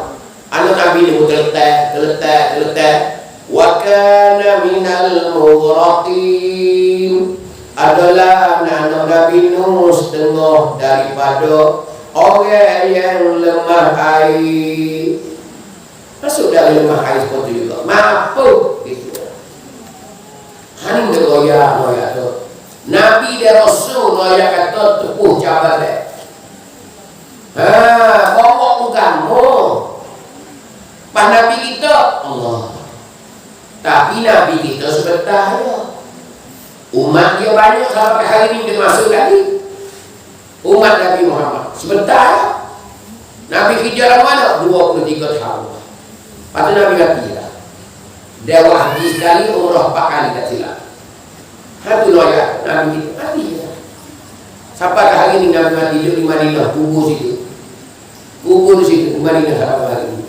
Anak Nabi Nuh terletak. Wa kana minal mughraqin. Adalah anak Nabi Nuh setengah daripada orang yang lemah air. Masuk dari lemah air seperti juga. Mampu gitu. Hani dia goyak tu. Nabi dia Rasul goyak kata tepuh cabar dia. Bawa agama. Pas Nabi kita Allah. Tapi Nabi kita sebentar ya. Umat dia banyak sampai hari ini dia masuk lagi. Umat Nabi Muhammad sebentar ya. Nabi hijrah mana? 23 tahun. Lepas Nabi mati lah. Dia haji sekali, umrah 4 kali tak silap. Satu loyak Nabi kita mati lah. Sampai hari ini Nabi mati di Madinah, kubur situ. Kubur situ, di Madinah sampai hari ini.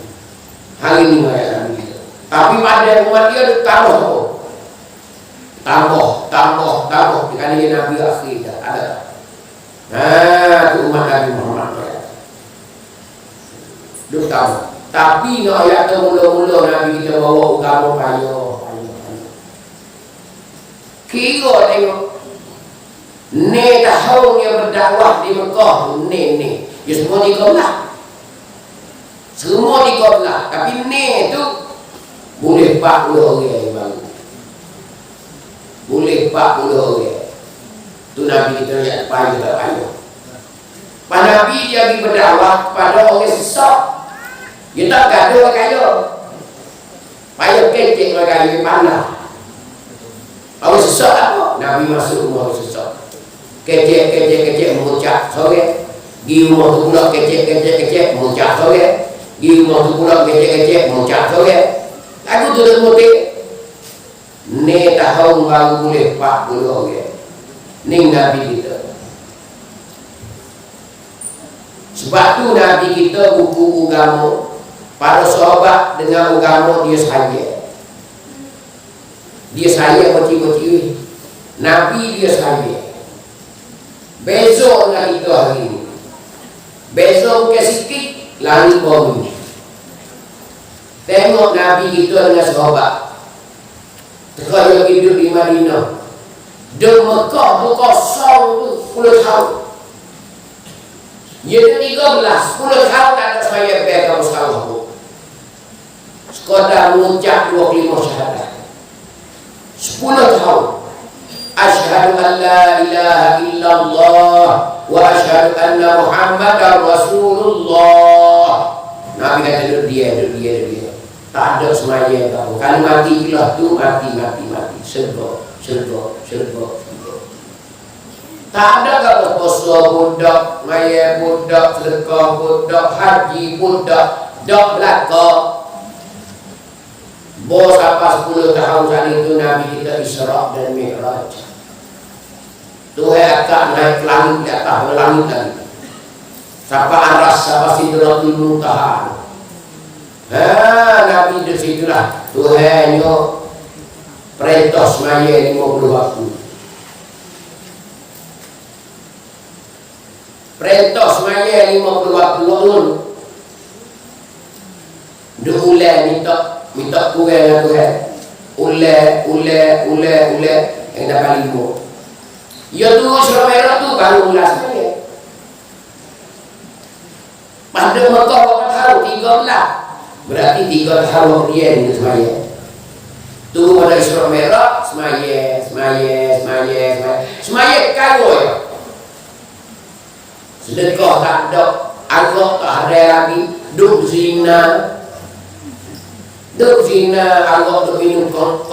Hari ini loyak Nabi kita. Tapi pada umat dia ada tambah. Dikali Nabi akhir dah ada. Itu umat Nabi Muhammad. Duk tambah. Tapi nak ayat tu mula-mula Nabi kita bawa agama payah. Kira tengok. Ni tahun yang berdakwah di Mekah tu, ni. Ya semua 13. Semua 13. Tapi ni tu boleh 40 orang yang baru. Boleh 40 orang. Tu Nabi kita lihat payah tak payah. Pak Nabi dia pergi berdakwah kepada orang sesat. Dia tak gaduh kaya. Payah kecek kaya pandang. Orang sesat apa? Nabi masuk rumah orang sesat. Kecek mengucap sore. Di rumah tu pula kecek mengucap sore. Di rumah tu pula kecek mengucap sore. Lagu tu termutik. Ni tahun baru boleh 40 orang. Ni Nabi kita. Sebab tu Nabi kita buku agama. Para sahabat dengan agama dia saya. Dia saya kecil-kecil. Nabi dia saya. Beza dengan kita hari ini. Beza bukan sikit, lari bom ini. Tengok Nabi kita dengan sahabat. Teka dia hidup di Madinah. Di Mekah tu kosong tu 10 tahun. Dia 13, 10 tahun tak ada saya pegang salah tu. Sekadar mengucap 25 syahadat. 10 tahun. Asyhadu an la ilaha illallah wa asyhadu anna Muhammadar Rasulullah. Nabi kata dia. Tak ada semaya kamu. Kalau mati gila tu mati. Serba. Tak ada kata puasa budak, maya budak, sedekah budak, haji budak, dak belaka. Bos apa 10 tahun saat itu Nabi kita Isra dan Mi'raj. Tuhan akan naik ke langit di atas langit tadi. Sapa aras, sapa sidratul muntaha. Nabi di situlah Tuhan yo perintah semaya 50 waktu. Perintah semaya 50 waktu ulun. Diulai minta kurang Tuhan. Ulai yang dapat 5. Ya tu Isra Mi'raj tu baru mula semaya. Pada Mekah berapa tahun? 13. Berarti 3 tahun kemudian itu semaya. Tu pada Isra Mi'raj semaya kau ya. Sedekah tak ada, agak tak ada lagi. Duk zina, agak duk minum kok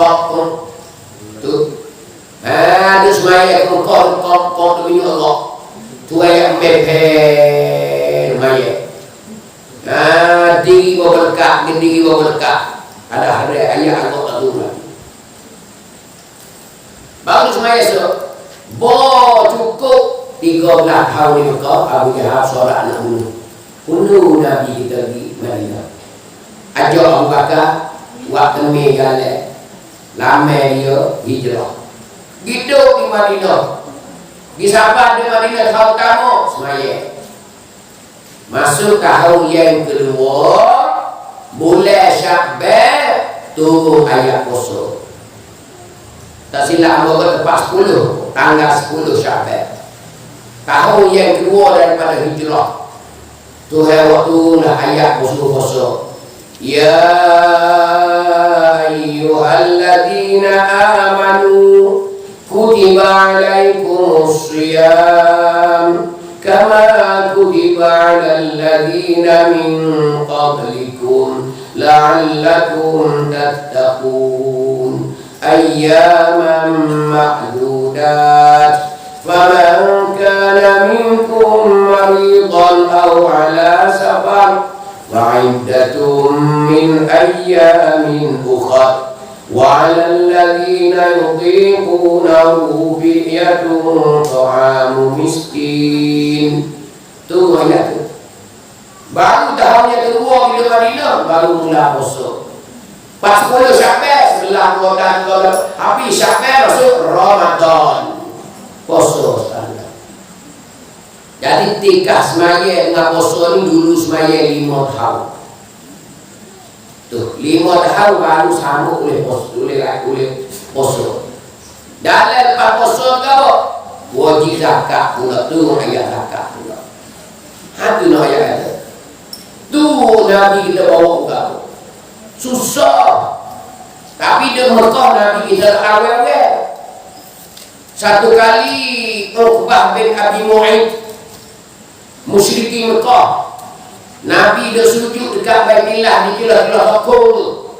tu. Ada semaya kok duk minum agak. Tu ayat mepe semaya. Diri bawa berkat, ada ayat agak tak turun. Baru semaya so, cukup 13 tahun di Mekah. Abu Jahal seorang anak bunuh Nabi kita di Madinah. Ajak Abu Bakar waktu megale lama dia hijrah. Hidup di Madinah. Di Sabah di Madinah tahun tamu semaya. Masuk tahun yang kedua, bulan Syakban turun ayat puasa. Tak silap ambil tepat 10, tanggal 10 Syakban. Tahun yang kedua daripada hijrah. Tuhan waktulah ayat puasa. Ya ayyuhalladzina amanu kutiba alaikumus shiyam kama kutiba alal ladzina min qablikum la'allakum tattaqun ayyaman ma'dudat faman kana minkum maridan aw ala safar fa'iddatun min ayyamin ukhra وعلى الذين يطيقونه فدية طعام مسكين. Tu ayat tu. Baru tahun yang kedua bila Madinah baru mula puasa. Pas 10 Syakban sebelah bulan habis Syakban masuk Ramadan. Puasa standar. Jadi tikah semaya dengan puasa ni dulu semaya 5 tahun. Tu 5 tahun baru sambung oleh puasa. Dalam lepas puasa kau wajib zakat pula. Tu ayat zakat pula. Hati nak ayat tu Nabi kita bawa kau. Susah. Tapi di Mekah Nabi kita awal-awal. Satu kali Uqbah bin Abi Mu'aid musyrikin Mekah. Nabi dia sujud dekat Baitullah di kilah-kilah takut tu.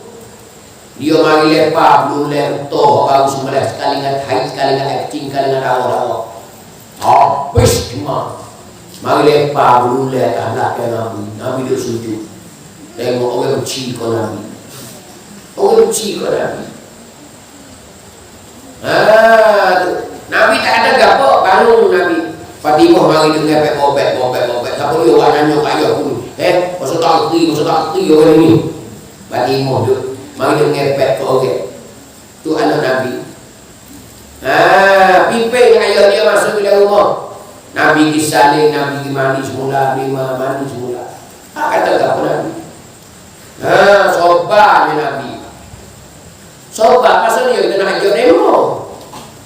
Dia mari lepas belum lentoh baru semula sekali dengan haid, sekali dengan acting, sekali dengan rawa-rawa. Habis cuma mari lepas belum lepas tak Nabi. Nabi dia sujud. Tengok orang benci kau Nabi. Orang benci kau Nabi. Nabi tak ada gapo bangun Nabi. Fatimah mari dengan obat. Siapa dia orang nanya kat ayah pun. Masa tak kerti orang ni. Fatimah tu mari dia ngepek ke orang. Tu anak Nabi. Pimpin ayah dia masuk ke dalam rumah. Nabi disalin, Nabi mandi semula, mandi semula. Kata apa Nabi? Sobat Nabi. Sobat pasal dia kita nak ajak demo.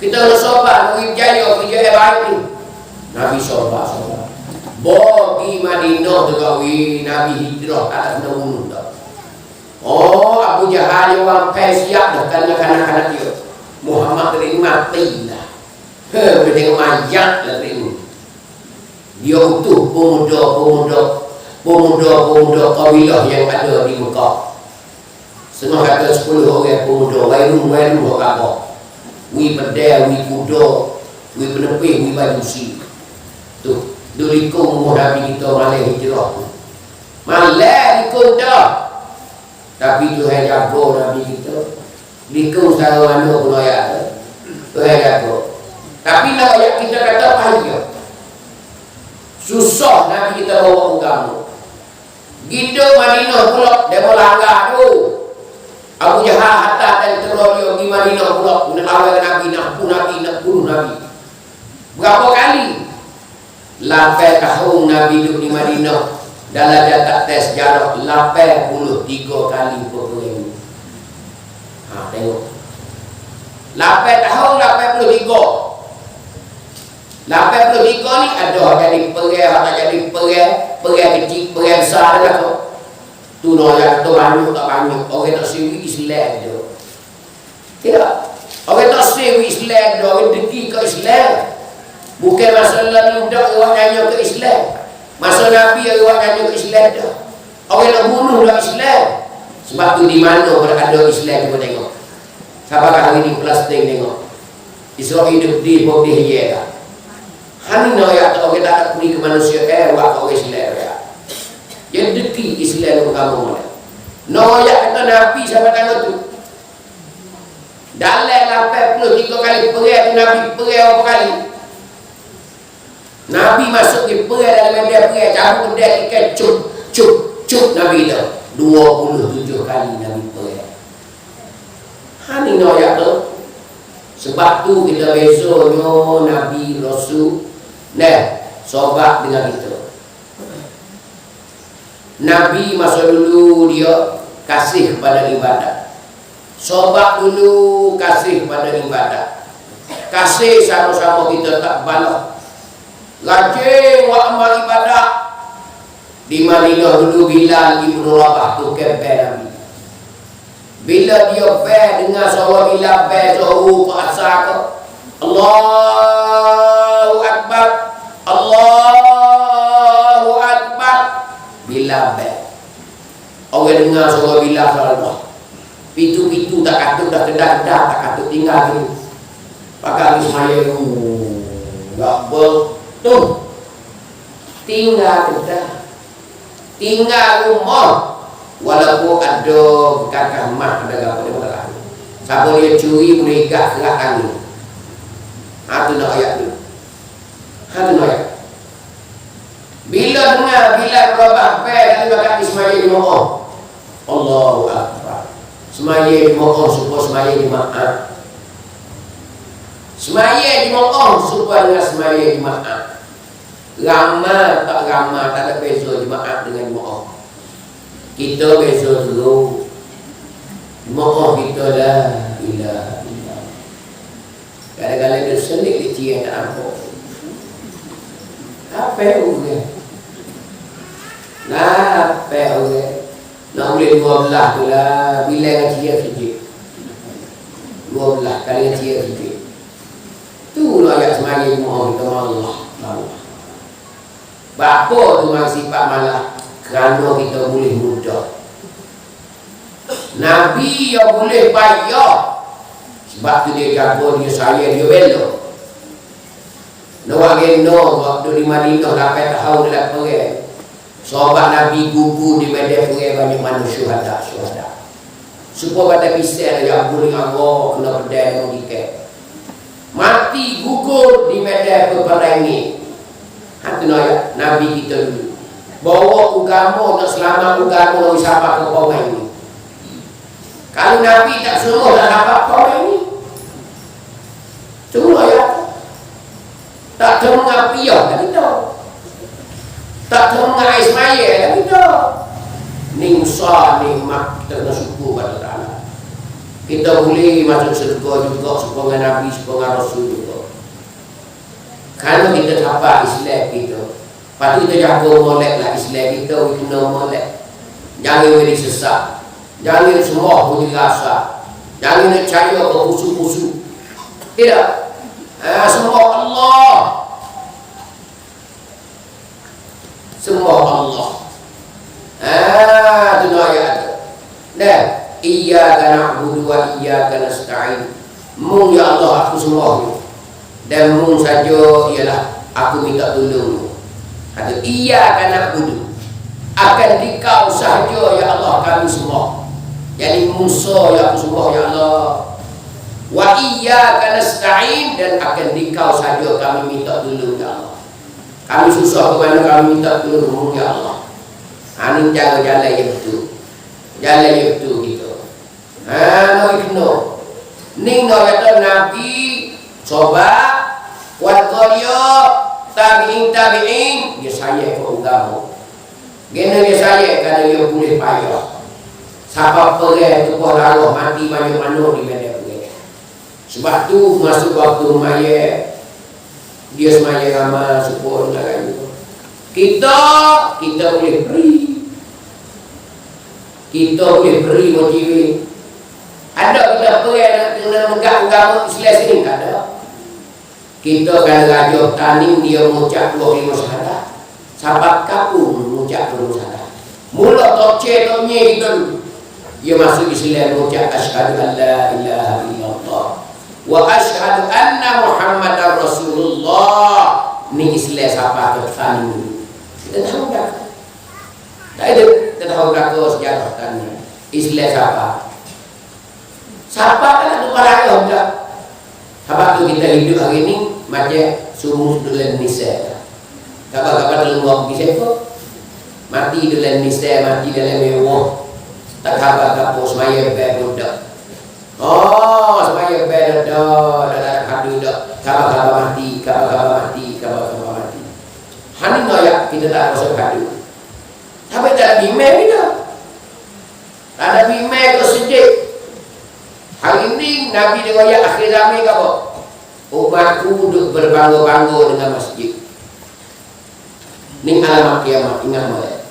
Kita nak sobat, nak berjaya, kerja baik ni. Nabi sobat. Bagi Madinah tu kawi Nabi hijrah tak ada bunuh tak. Abu Jahal dia orang siap dah kerana kanak-kanak dia. Muhammad terima mati dah. Dia tengok mayat lah terima. Dia utuh pemuda kabilah yang ada di Mekah. Setengah kata 10 orang pemuda, wairun orang apa. Wi pedal, wi kuda, wi penepih, wi bajusi. Tu, dulikung Nabi kita malah hijrah tu. Malah ikut dah. Tapi Tuhan jaga Nabi kita. Likung sarang mana pun ayat tu. Tapi nak ayat kita kata payah. Susah Nabi kita bawa agama. Gitu Madinah pula dia melanggar tu. Abu Jahal hatta dan teror di Madinah pula nak awal Nabi, nak bunuh Nabi. Berapa kali? 8 tahun Nabi duduk di Madinah. Dalam data tes jarak 83 kali peperangan. Tengok. 8 tahun 83. 83 ni ada jadi perang, ada jadi perang kecil, perang besar dah tu. Tu yang tu banyak tak banyak. Orang tak sewi Islam tu. Tidak. Orang tak sewi Islam tu, orang deki ke Islam. Bukan masalah ni dak orang nanya ke Islam. Masa Nabi orang nanya ke Islam tu. Orang nak bunuh dak Islam. Sebab tu di mana berada Islam kita tengok. Siapakah hari ni Palestin tengok. Israel hidup di bawah dia dah. Hani nak ayat tak kita tak beri ke manusia buat orang Islam ya. Yang deki Islam agama mana. No ayat kata Nabi siapa tengok tu. Dalam 83 kali perang tu Nabi perang berapa kali? Nabi masuk ke perang dalam medan perang cabut pedang ikan cup Nabi tu 27 kali Nabi perang. Hani nak ayat tu. Sebab tu kita bezanya Nabi Rasul sobat dengan kita. Nabi masa dulu dia kasih kepada ibadat. Sobat dulu kasih kepada ibadat. Kasih sama-sama kita tak balas. Rajin buat amal ibadat. Di Madinah dulu Bilal Ibn Rabah tu kempen Nabi. Bila dia dengar suara Bilal zuhur ke asar ke, Allahu Akbar, Allahu Akbar. Bilal orang dengar suara Bilal Allah. Pitu-pitu tak katut dah kedah-kedah tak katut tinggal ni. Pakai semaya enggak betul. Tinggal kedah. Tinggal rumah. Walaupun ada kakak mak ada apa dia masalah. Siapa dia curi boleh ikat gerak tangan. Itu nak ayat tu. Itu nak ayat. Bila dengar Bilal Rabah dari bakat Ismail di Mo'ah. Allahu Akbar. Semaya di Mo'ah supaya semaya di Ma'ah. Semaya di Mo'ah supaya dengan semaya di Ma'ah. Ramah tak ramah tak ada beza di Ma'ah dengan Mo'ah. Kita beza dulu. Mo'ah kita lah ilaha illallah. Kadang-kadang dia selik di cia tak nampak. Apa orang? Apa orang? Nak boleh 12 tu lah. Bila dengan cia sikit 12 kali dengan cia sikit. Tu lah ayat semari Mo'ah kita Allah. Bapa tu memang sifat malah. Kerana kita boleh mudah. Nabi yang boleh bayar. Sebab tu dia jaga, dia sayang, dia bela. Nawak geno waktu di Madinah 8 tahun dalam perang. Sahabat Nabi gugur di medan perang banyak mana syuhada. Supaya kata pisah yang boleh Allah kena pedang mau diket. Mati gugur di medan peperangan ni. Hati nak Nabi kita dulu. Bawa agama nak selamat agama nak sahabat ke kaum ini. Kalau Nabi tak suruh dah dapat kaum ini. Cuma ya. Tak terengah piyah kan kita. Tak terengah Ismail kan kita. Ni Musa ni mak kita kena syukur pada Allah. Kita boleh masuk syurga juga sebagai Nabi, sebagai Rasul juga. Kalau kita dapat Islam kita. Lepas tu kita jaga molek lah Islam kita, kita kena molek. Jangan beri sesak. Jangan semua punya rasa. Jangan nak percaya ke pusu-pusu. Tidak. Semua Allah. Semua Allah. Itu ayat tu. Dan iyyaka na'budu wa iyyaka nasta'in. Mung ya Allah aku sembah. Dan mung saja ialah aku minta tolong. Kata iyyaka na'budu. Akan dikau sahaja ya Allah kami semua. Jadi Musa ya Rasulullah ya Allah. Wa iyyaka nasta'in, dan akan dikau saja kami minta tolong ya Allah. Kami susah kemana kami minta tolong ya Allah. Anu jaga jalan yang betul. Jalan yang betul gitu. Nah kena. Ning kata Nabi coba kuat dia tabi'in dia saya ke agama. Gena dia saya kerana dia boleh payah. Siapa pergi tu pun Allah mati mana-mana di mana pergi. Sebab tu masuk waktu mayat dia semaya amal syukur lagu. Kita boleh beri. Kita boleh beri motivasi. Ada kita pergi nak megah agama Islam sini tak ada. Kita kalau raja tani dia mengucap 25 syahadat. Sahabat kapung mengucap 25 syahadat. Mula tokce toknya kita dulu. Dia masuk Islam mengucap asyhadu an la ilaha illallah wa asyhadu anna Muhammadar Rasulullah. Ni Islam siapa ke tani. Kita tahu dah. Tak ada kita tahu dah sejarah tani. Islam siapa? Siapa kan tu para dah. Sebab tu kita hidup hari ni macam suruh dalam nisa. Kabar-kabar dalam waktu siapa? Mati dalam nisa, mati dalam mewah. Tak kabar-kabar semaya berbudak. Oh, semaya berbudak. Dah kadu dah. Kabar-kabar mati, kabar-kabar mati, kabar-kabar mati. Hani ngoyak kita tak rasa kadu. Tapi tak ada bimeng kita. Tak ada bimeng ke sedih. Hari ini Nabi dengan akhir zaman apa? Umatku duduk berbangga-bangga dengan masjid. Ini alamat kiamat, ingat boleh.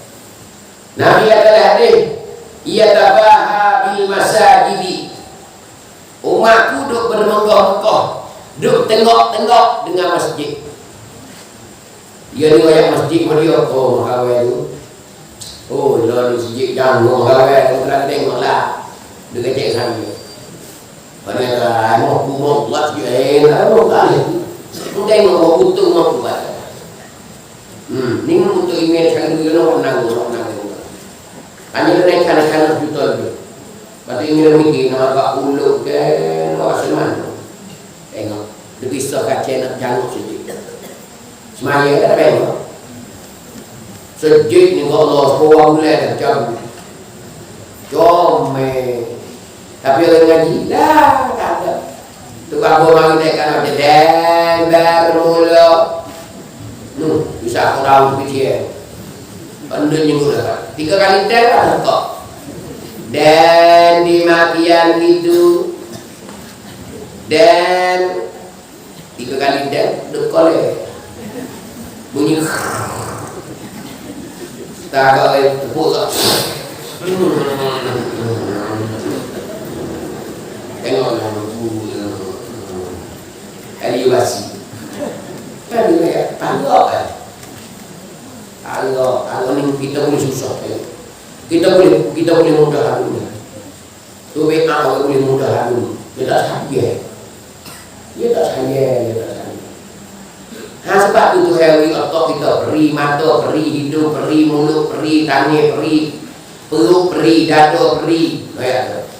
Nabi adalah hadis, ia tabaha bil masajidi. Umatku duduk bermegah-megah, duduk tengok-tengok dengan masjid. Dia ni ayat masjid dia, oh mahawai tu. Oh, lalu masjid jangan mahawai tu, terang tengoklah. Dia kecek sana. Pada mau kumau buat je, mau kali. Mungkin mau butuh mau buat. Ni untuk email kan dia nak nang. Hanya naik kanan juta tu. Pada email ni nak agak uluk ke, nak seman. Tengok, lebih sok kaca nak janguk sedikit. Semaya ada tengok. Sedikit ni Allah seorang bulan jauh. Jom tapi orang ngaji dah tak ada. Tu apa mari dekat ada dan bermula. Bisa kurang pikir. Pandai nyuruh dah. 3 kali dan ada kok. Dan di matian itu dan 3 kali dan dekole. Bunyi tak ada tepuk. Tengoklah aliwasi. Kan dia tangga kan. Tangga ni kita boleh susah kan. Kita boleh mudah dulu. Tu betul boleh mudah dulu. Dia tak sayang. Dia tak sayang. Sebab tu hari otak kita beri mata, beri hidung, beri mulut, beri tangan, beri perut, beri dada, beri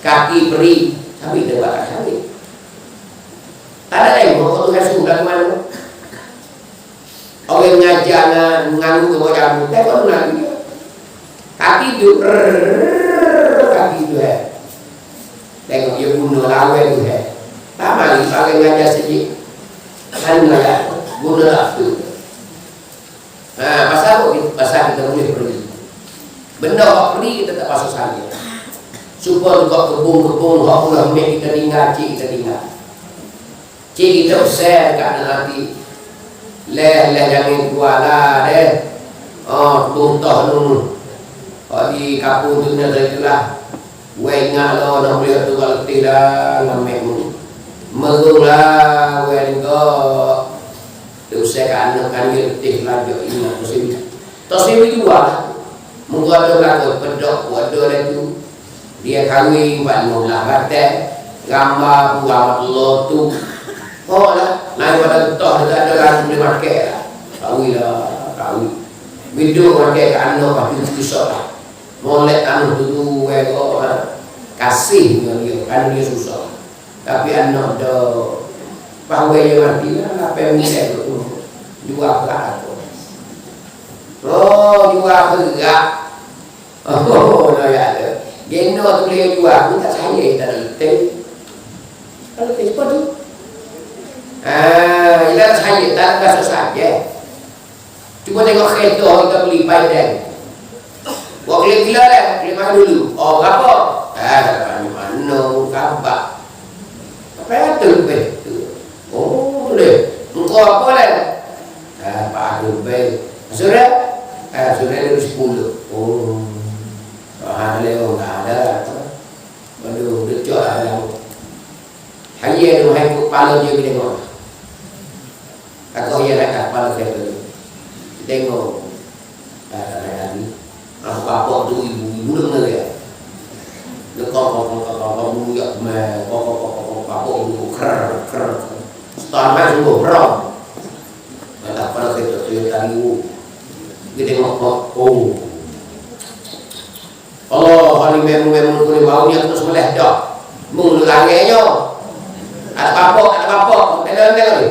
kaki, beri. Tapi dia buat sakit. Tak ada lain. Kalau Tuhan suruh dari mana? Orang mengajar mengganggu ke bawah jamu. Tak ada lagi. Kaki tu. Kaki tu. Tengok dia guna lawan tu. Tak malu. Orang mengajar sedikit. Hanya guna waktu. Pasal apa? Pasal kita boleh pergi. Benda yang pergi kita tak pasal sahaja. Supaya juga kebun-kebun hak pula ambil kita tinggal, cik kita tinggal. Cik kita besar kat nanti. Leh jangan kuat lah deh. Buntah dulu. Di kapur tu nak itulah. Wei ingat lah nak boleh tu kalau tidak ngambil mu. Merung lah wei juga. Usai kat anak kan dia letih lagi ingat Tosimi juga lah. Mungkin ada belakang pedok ada lah tu. Dia kahwin 45 batal gambar Allah tu. Oh lah, naik pada toh ada lagu dia pakai lah. Kahwin. Video pakai ke anak pakai kisah lah. Molek anu tu kasih dengan dia karena dia susah. Tapi anak dah pawai yang mati lah apa yang bisa tu jual berat tu. Oh jual berat. Oh no ya tu. Geno tu boleh jual pun tak saya tak itu. Kalau itu tu. Kita saya tak rasa saja. Cuma tengok kereta kita beli Biden. Buat gila-gila dah, beli mana dulu? Oh, berapa? Mana kabar? Apa yang tu? Oh, tu dia. Engkau apa lah? Pak Adubel. Sudah? Sudah dari 10. Oh. Leo tak ada. Aduh, decok lah. Hanya tu, hai kepala dia tengok. Aku yang nak kepala kereta tu. Tengok. Tak ada lagi. Bapak tu ibu dengar ya. Dekau mulia me bapak ibu ker. Setahun sungguh beram. Tak pada kita tu tadi kita tengok oh. Allah hari memang kau ni bau ni terus meleh dah. Mung langenya. Ada bapak tengok ni.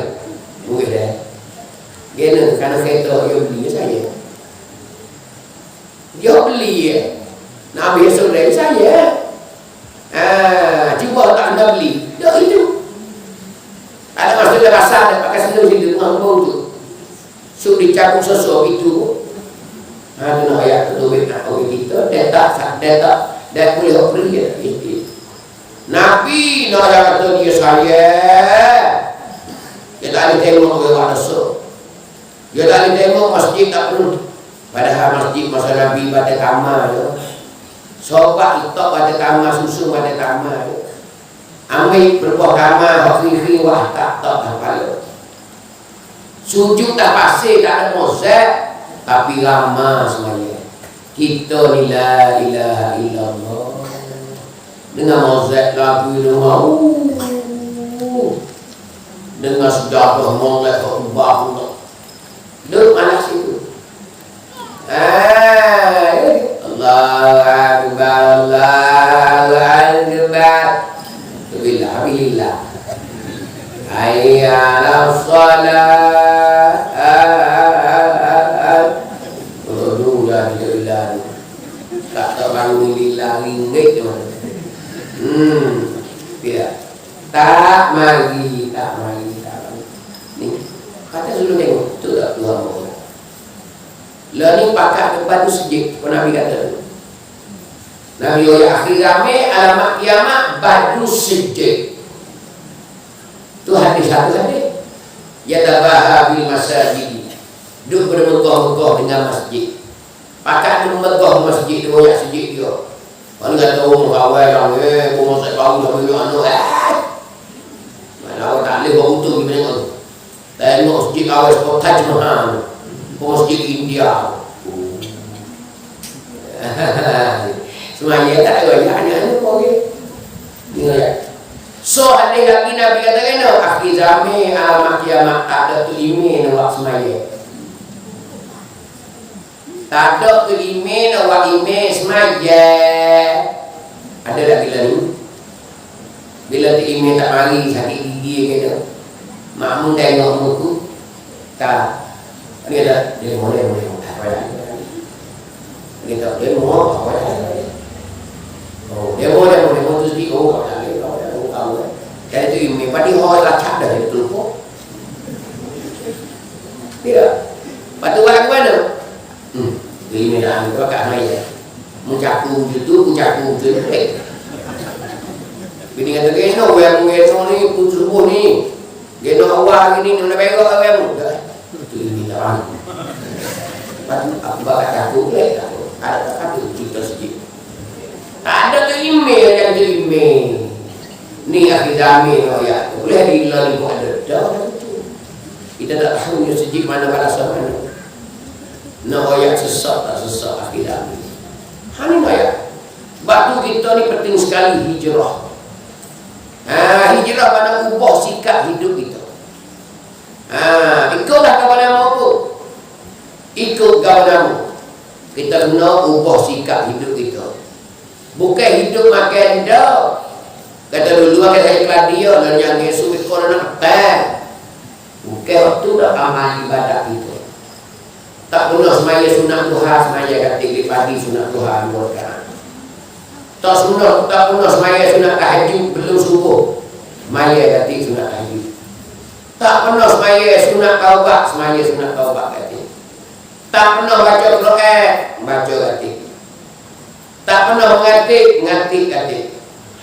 Mungkin dah. Gena kerana kereta dia beli saya. Dia beli nak ambil saudara saya. Cuba tak anda beli. Dia itu. Ada masalah pasar dan pakai sendal situ ngambung tu. So dicabut sosok itu. Itu nak ayat tu duit nak bagi kita. Dia boleh beli itu. Nabi nak ayat kata dia saya. Dia tak ada tengok ke mana so. Dia tak ada tengok masjid tak perlu. Padahal masjid masa Nabi pada kamar tu. Sobat itok pada kamar, susu pada kamar tu. Ambil berbuah kamar, hak wah tak apa. Sujud tak pasir, tak ada mozek. Tapi ramah semuanya. Kita ni la ilaha illallah. Dengan mozek lagu dengan dengan sejadah molek ubah. Duduk mana situ. Allahu Akbar, Allahu Akbar. Billah. Hayya 'alas shalah. Dah billah. Tak bangun lillah ringgit tu. Tidak. Tak mari. Ni kata dulu tengok tu tak Tuhan. Lalu pakat depan tu sejik. Nabi kata Nabi akhir ramai alamat kiamat badu sejik. Tu hadis satu hadis. Yatabaha bil masajid. Duduk bermegah-megah dengan masjid. Pakat dia megah masjid dia banyak sejik dia. Kalau kata orang kawai yang kau saya tahu dah bagi anak mana awak tak boleh buat untung di mana tu. Tengok masjid kawai seperti Taj Mahal. Masjid India. Semuanya tak ada hanya kau ke. Dengar. So ada lagi Nabi kata kena akhir zaman alamat kiamat tak ada tu iman awak semaya. Tak ada tu iman awak iman semaya. Ada tak bila ni? Bila tu iman tak mari sakit gigi kena. Makmum tengok muka. Tak. Dia boleh apa dah. Kita dia mau apa dah. Oh, dia boleh tu sedih apa dah. Jadi tu ini padi hoi lacak dah itu kok. Tidak. Patu orang mana? Ini dah angkat kat mai ya. Mencakup tu. Bini kata geno yang ni putus ni. Geno awal ini nak bego awam. Tu ini dah. Patu aku bakal aku leh tak. Ada kata kita sedih. Ada tu email yang tu email. Ni akhir zaman ya. Boleh dilalui buat ada. Kita tak tahu ni sejik mana balasan mana. Nak ayat sesat tak sesat akhir zaman. Hani ayat. Batu kita ni penting sekali hijrah. Hijrah mana ubah sikap hidup kita. Ikutlah kawan nama apa? Ikut kawan nama. Kita kena ubah sikap hidup kita. Bukan hidup makan dah. Kata dulu makan saya keladi dan yang Yesus itu nak apa? Bukan waktu dah amal ibadat itu. Tak pernah semaya sunat Tuhan, semaya kata pagi sunat Tuhan bukan. Tak pernah semaya sunat tahajud belum subuh. Semaya kata sunat tahajud. Tak pernah semaya sunat taubat, semaya sunat taubat kata. Tak pernah baca Quran, baca kata. Tak pernah mengerti kata.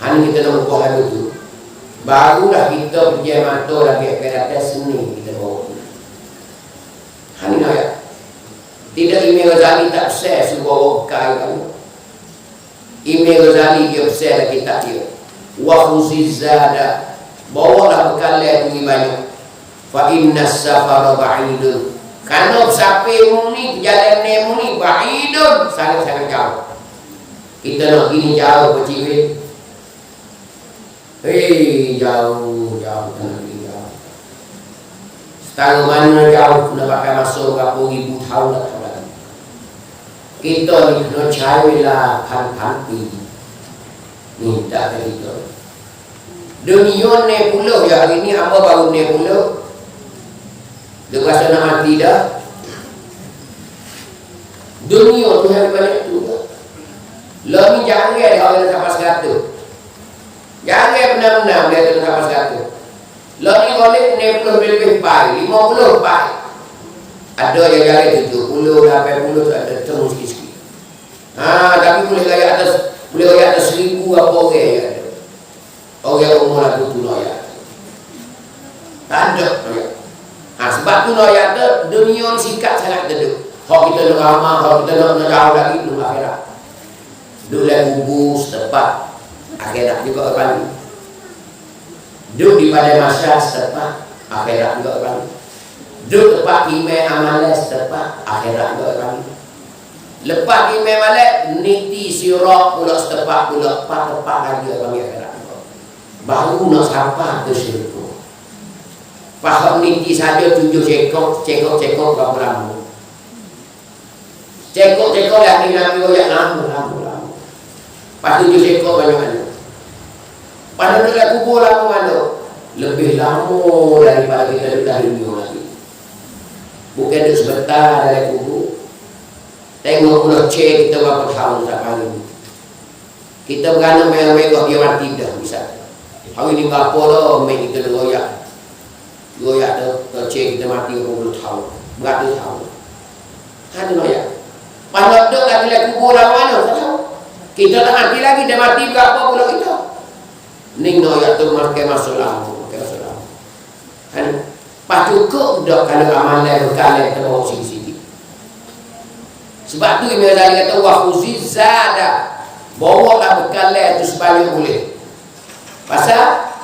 Hanya kita nak buat itu. Barulah kita pergi mata lagi ke atas seni kita bawa. Hanya ya. Tidak Imam Ghazali tak share sebuah wakai kamu. Imam Ghazali dia share kitab dia. Wa khuzizada. Bawalah bekal itu banyak. Fa inna safara ba'idun. Karena sampai muni perjalanan muni ba'idun, sangat-sangat jauh. Kita nak gini jauh berciwit. Jauh tenang jauh. Setengah mana jauh kena pakai masuk berapa ribu tahun dah. Kita ni kena carilah kan-kanti. Ni tak ada kita. Dunia ni puluh ya hari ni apa baru ni puluh. Dia rasa nak mati dah. Dunia tu yang banyak tu. Lah ni jangan dia orang sampai seratus. Jangan benar-benar dia tu sampai seratus. Lah ni boleh 60 lebih pai, 50 pai. Ada yang jalan 70, 80 tu ada temu sikit-sikit. Tapi boleh gaya atas 1000 apa orang yang ada. Orang umur lagu tu noyak. Tak ada noyak. Sebab tu noyak tu dunia ni sikat sangat geduk. Kalau kita nak ramah, kalau kita nak jauh lagi belum akhirat. Duduk kubur setepat akhirat juga kembali. Duduk di pada masa setepat akhirat juga kembali. Duduk tempat imam amalan setepat akhirat juga kembali. Lepas imam amalan niti sirat pula setepat pula tepat lagi kembali akhirat. Baru nak sampai ke syurga. Faham niti saja 7 cekok berapa lama. Cekok yang Nabi royak lama. Pas 7 cekok banyak mana. Pada dekat kubur lama mana. Lebih lama daripada kita duduk dalam dunia lagi. Bukan duduk sebentar dalam kubur. Tengok pula cek kita berapa tahun tak hari. Kita berana merah-merah dia mati dah misalnya. Hari ni berapa dah main kita royak. Royak tu cek kita mati 20 tahun. Beratus tahun. Ada royak. Mana duduk lagi dalam kubur lama mana tak tahu. Kita tak mati lagi, dia mati berapa pula kita. Ni royak tu makan masuk lama. Kan? Pas cukup dah kalau amalan berkali kita bawa sikit-sikit. Sebab tu Imam Ghazali kata wa khuzizada. Bawalah bekal itu sebanyak boleh. Pasal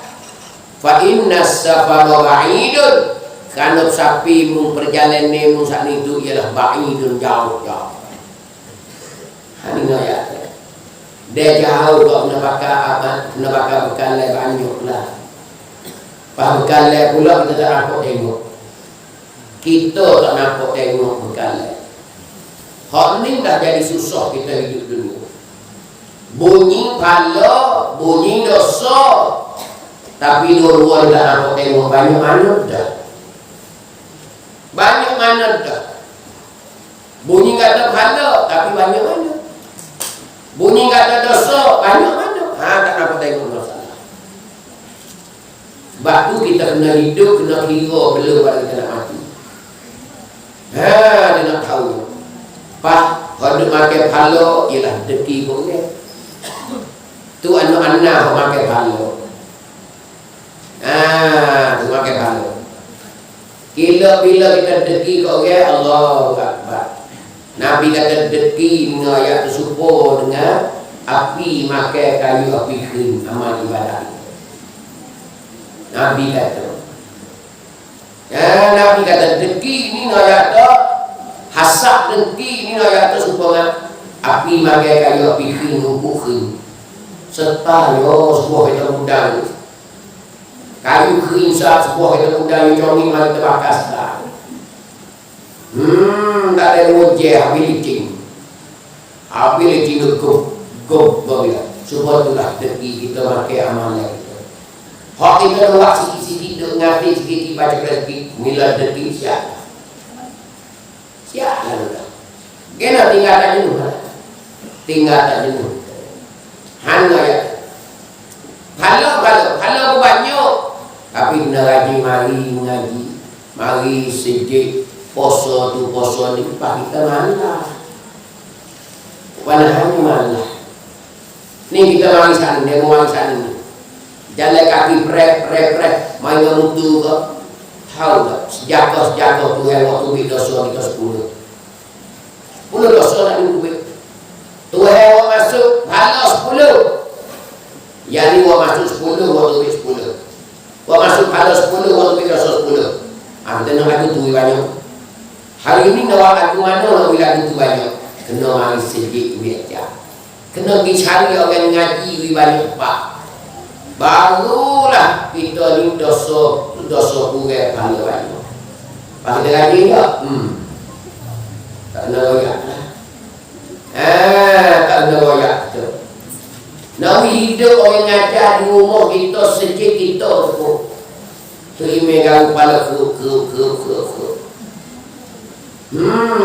fa inna safara ba'idun. Kalau sapi memperjalanan mu saat itu ialah ba'idun jauh. Ini ayat. Dia jauh kau nak bakar bekal banyaklah. Pas bekal pula kita tak nampak tengok. Kita tak nampak tengok bekal. Hak ni dah jadi susah kita hidup dunia. Bunyi pala, bunyi dosa. Tapi dua-dua tak nampak tengok banyak mana dah. Banyak mana dah. Bunyi kata pala, tapi banyak mana. Bunyi kata dosa, banyak mana. Tak nampak tengok masalah. Sebab tu kita kena hidup, kena kira belum pada kita nak mati. Dia nak tahu. Kalau dia makan pala, ialah deki pun dia. Tu anak-anak makan pala. Tu makan pala. Bila kita deki ke orang, Allahu Akbar. Nabi kata deki dengan ayat tersupur dengan api makan kayu api kering amal ibadat. Nabi kata. Nabi kata deki ni dengan ayat tu hasap deki ni dengan ayat tersupur dengan api makan kayu api kering rumput kering. Serta sebuah kita udang. Kayu kering sebuah kita udang yang coming mari terbakar sedar. Tak ada wajah habis licin. Habis licin geguk. Goblok ya. Supaya itulah deki kita pakai amalan kita. Hak kita luak sikit-sikit duk ngerti sikit baca rezeki mila deki siap. Siap lah dah. Kena tinggal tak jenuh lah. Tinggal tak jenuh. Hanya ya. Kalau banyak. Tapi kena rajin mari mari sejak poso tu poso ni pak kita malah. Walaupun malah. Ni kita mari sana, dia mau mari sana ni. Jalan kaki prep, main mutu ke. Tahu tak? Sejak tu waktu kita 10 dosa nak duit. Tuhan awak masuk halau 10. Jadi awak masuk 10 waktu duit 10. Awak masuk halau 10 waktu duit dosa 10. Kita nak lagu tu banyak. Hari ini nak lagu mana nak lagu tu banyak. Kena mari sedikit duit aja. Kena pergi cari orang ngaji banyak pak. Barulah kita ni dosa kurang pahala banyak. Pak kita ngaji tak? Tak kena royak lah. Tak kena royak tu. Nak hidup orang ngajar di rumah kita sejak kita tu. Terimegang kepala ke.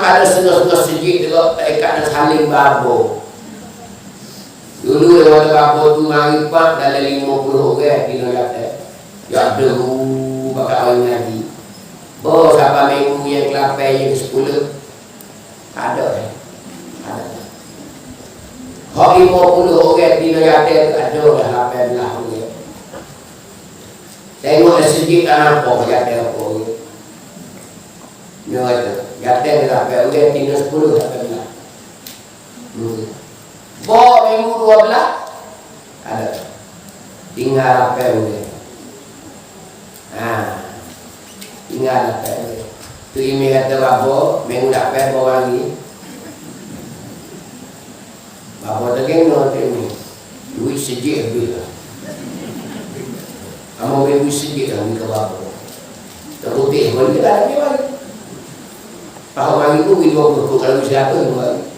Ada setengah-setengah sejak juga tak ikat dan saling babur. Dulu ada babur tu mari pak dalam 50 orang di Noyate. Ya deru bakal orang ngaji. Bos apa minggu yang kelapai yang 10 ada. Hak 50 orang di Noyate ada dah 18 orang. Tengok sedikit anak apa Noyate apa. Noyate dah orang tinggal 10 18. Bawa minggu 12 ada. Tinggal apa ni? Tinggal apa ni? Tu imi kata babo minggu dapat bawa lagi. Babo tegeng no ni. Duit sejak habis lah. Kamu minggu sejak dah ni ke babo. Terputih pun kita ada lagi. Tahu lagi tu video berku kalau siapa tu lagi.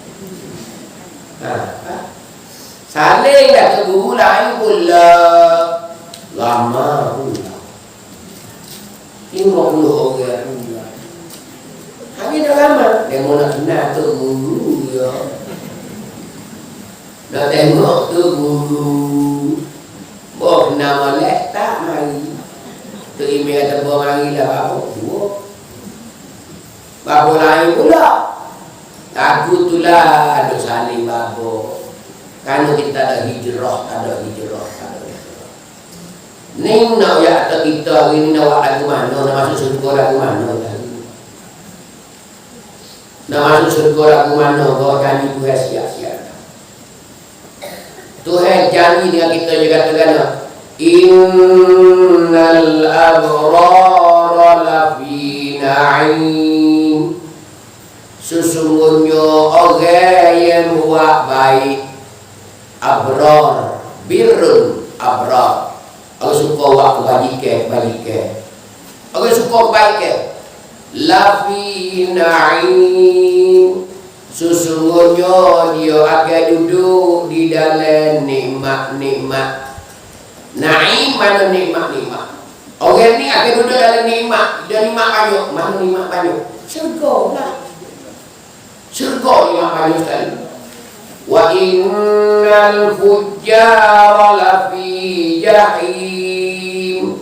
Saling dah ke guru lain pula. Lama pula 50 orang pula. Habis dah lama. Dia mau nak kenal tu guru ya. Nak tengok tu guru. Bawa nama lek tak mari. Tu email kata bawa mari dah apa? Bawa lain pula. Aku itulah ada saling babo. Kalau kita ada hijrah, ada hijrah. Ni nak ya atau kita hari ni nak lagu mana? Nak masuk surga lagu mana? Nak masuk surga lagu mana? Bawa janji Tuhan siap-siap. Tuhan janji dengan kita juga katakan Innal abrara lafi na'im. Sesungguhnya orang yang buat baik abrar, birrun abrar. Orang suka buat kebajikan. Orang suka baik lafi na'im. Sesungguhnya dia akan duduk di dalam nikmat-nikmat. Na'im mana nikmat-nikmat. Orang ni akan duduk dalam nikmat. Dia nikmat banyak. Mana nikmat banyak? Syurga lah. Syurga yang banyak sekali. Wa innal fujjara lafi jahim.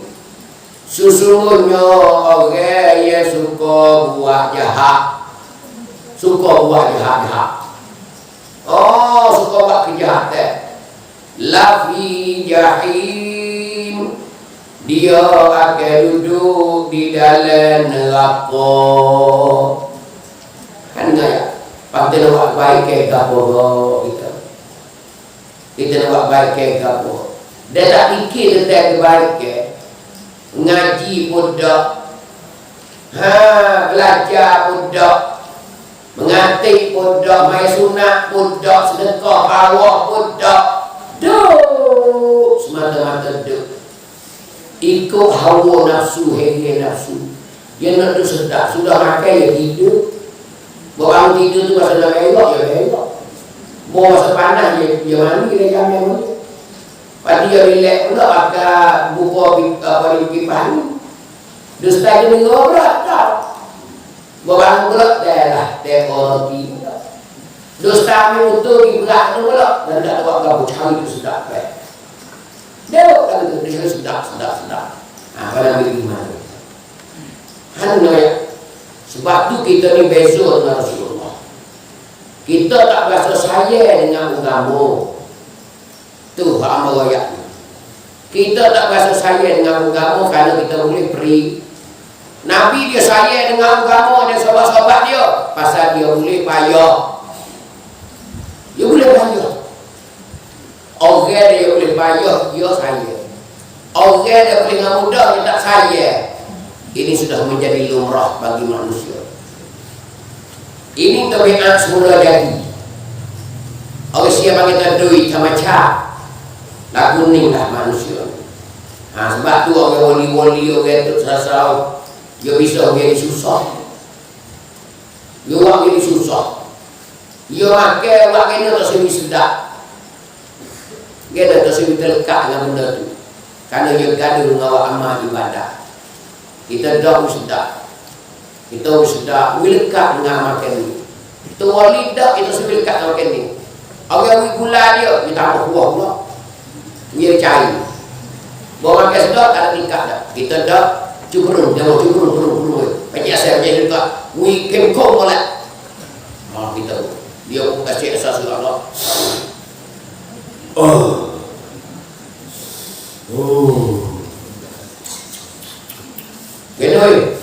Sesungguhnya orang yang suka buat jahat. Suka buat jahat. Oh, suka buat kejahatan. Lafi jahim. Dia akan duduk di dalam neraka. Kan ya? Kita nak buat baik ke apa kita nak buat baik ke apa. Dia tak fikir tentang kebaikan. Ngaji pun dak. Belajar pun dak. Mengatik pun dak. Main sunat pun dak. Sedekah awak pun dak. Duk. Semata-mata duk. Ikut hawa nafsu, hei nafsu. Dia nak tu sedap. Sudah makan dia tidur. Orang tidur tu masa nak elok, ya elok. Mau masa panas dia mandi dia jam yang ni. Pagi dia relax pula pakai buka kipas ni. Dusta dia dengar pula tak. Bawa pula dah lah tengok roti. Dusta ni utuh di berat tu pula dan tak tahu apa cari tu sedap baik. Dia kata dia sedap. Pada diri mana? Hanya sebab tu kita ni beza dengan Rasulullah. Kita tak berasa saya dengan agama. Tu hak ayat. Kita tak berasa saya dengan agama kerana kita boleh beri. Nabi dia saya dengan agama dan sahabat-sahabat dia pasal dia boleh bayar. Dia boleh bayar. Orang dia boleh bayar, dia saya. Orang dia boleh dengan mudah, dia tak saya. Ini sudah menjadi lumrah bagi manusia. Ini tabiat semula jadi. Orang siapa kita duit sama cap, lagu ni lah manusia. Sebab tu orang wali-wali, orang tu serasau, dia bisa jadi susah. Dia orang jadi susah. Dia makan, orang kena tak sini sedap. Dia tak sini terlekat dengan benda tu. Kerana dia gaduh dengan awak amal ibadah. Kita dah sedap. Kita sedap, lekat dengan makan ni. Kita wali dah, kita sebut lekat dengan makan ni. Orang gula dia, dia tambah kuah pula. Dia cair. Bawa makan sedap, tak ada lekat dah. Kita dah cukurun, dia mau cukurun. Banyak saya macam lekat. Wih, kemkong pula. Kita dia pun kasih asas Allah. Kenoi,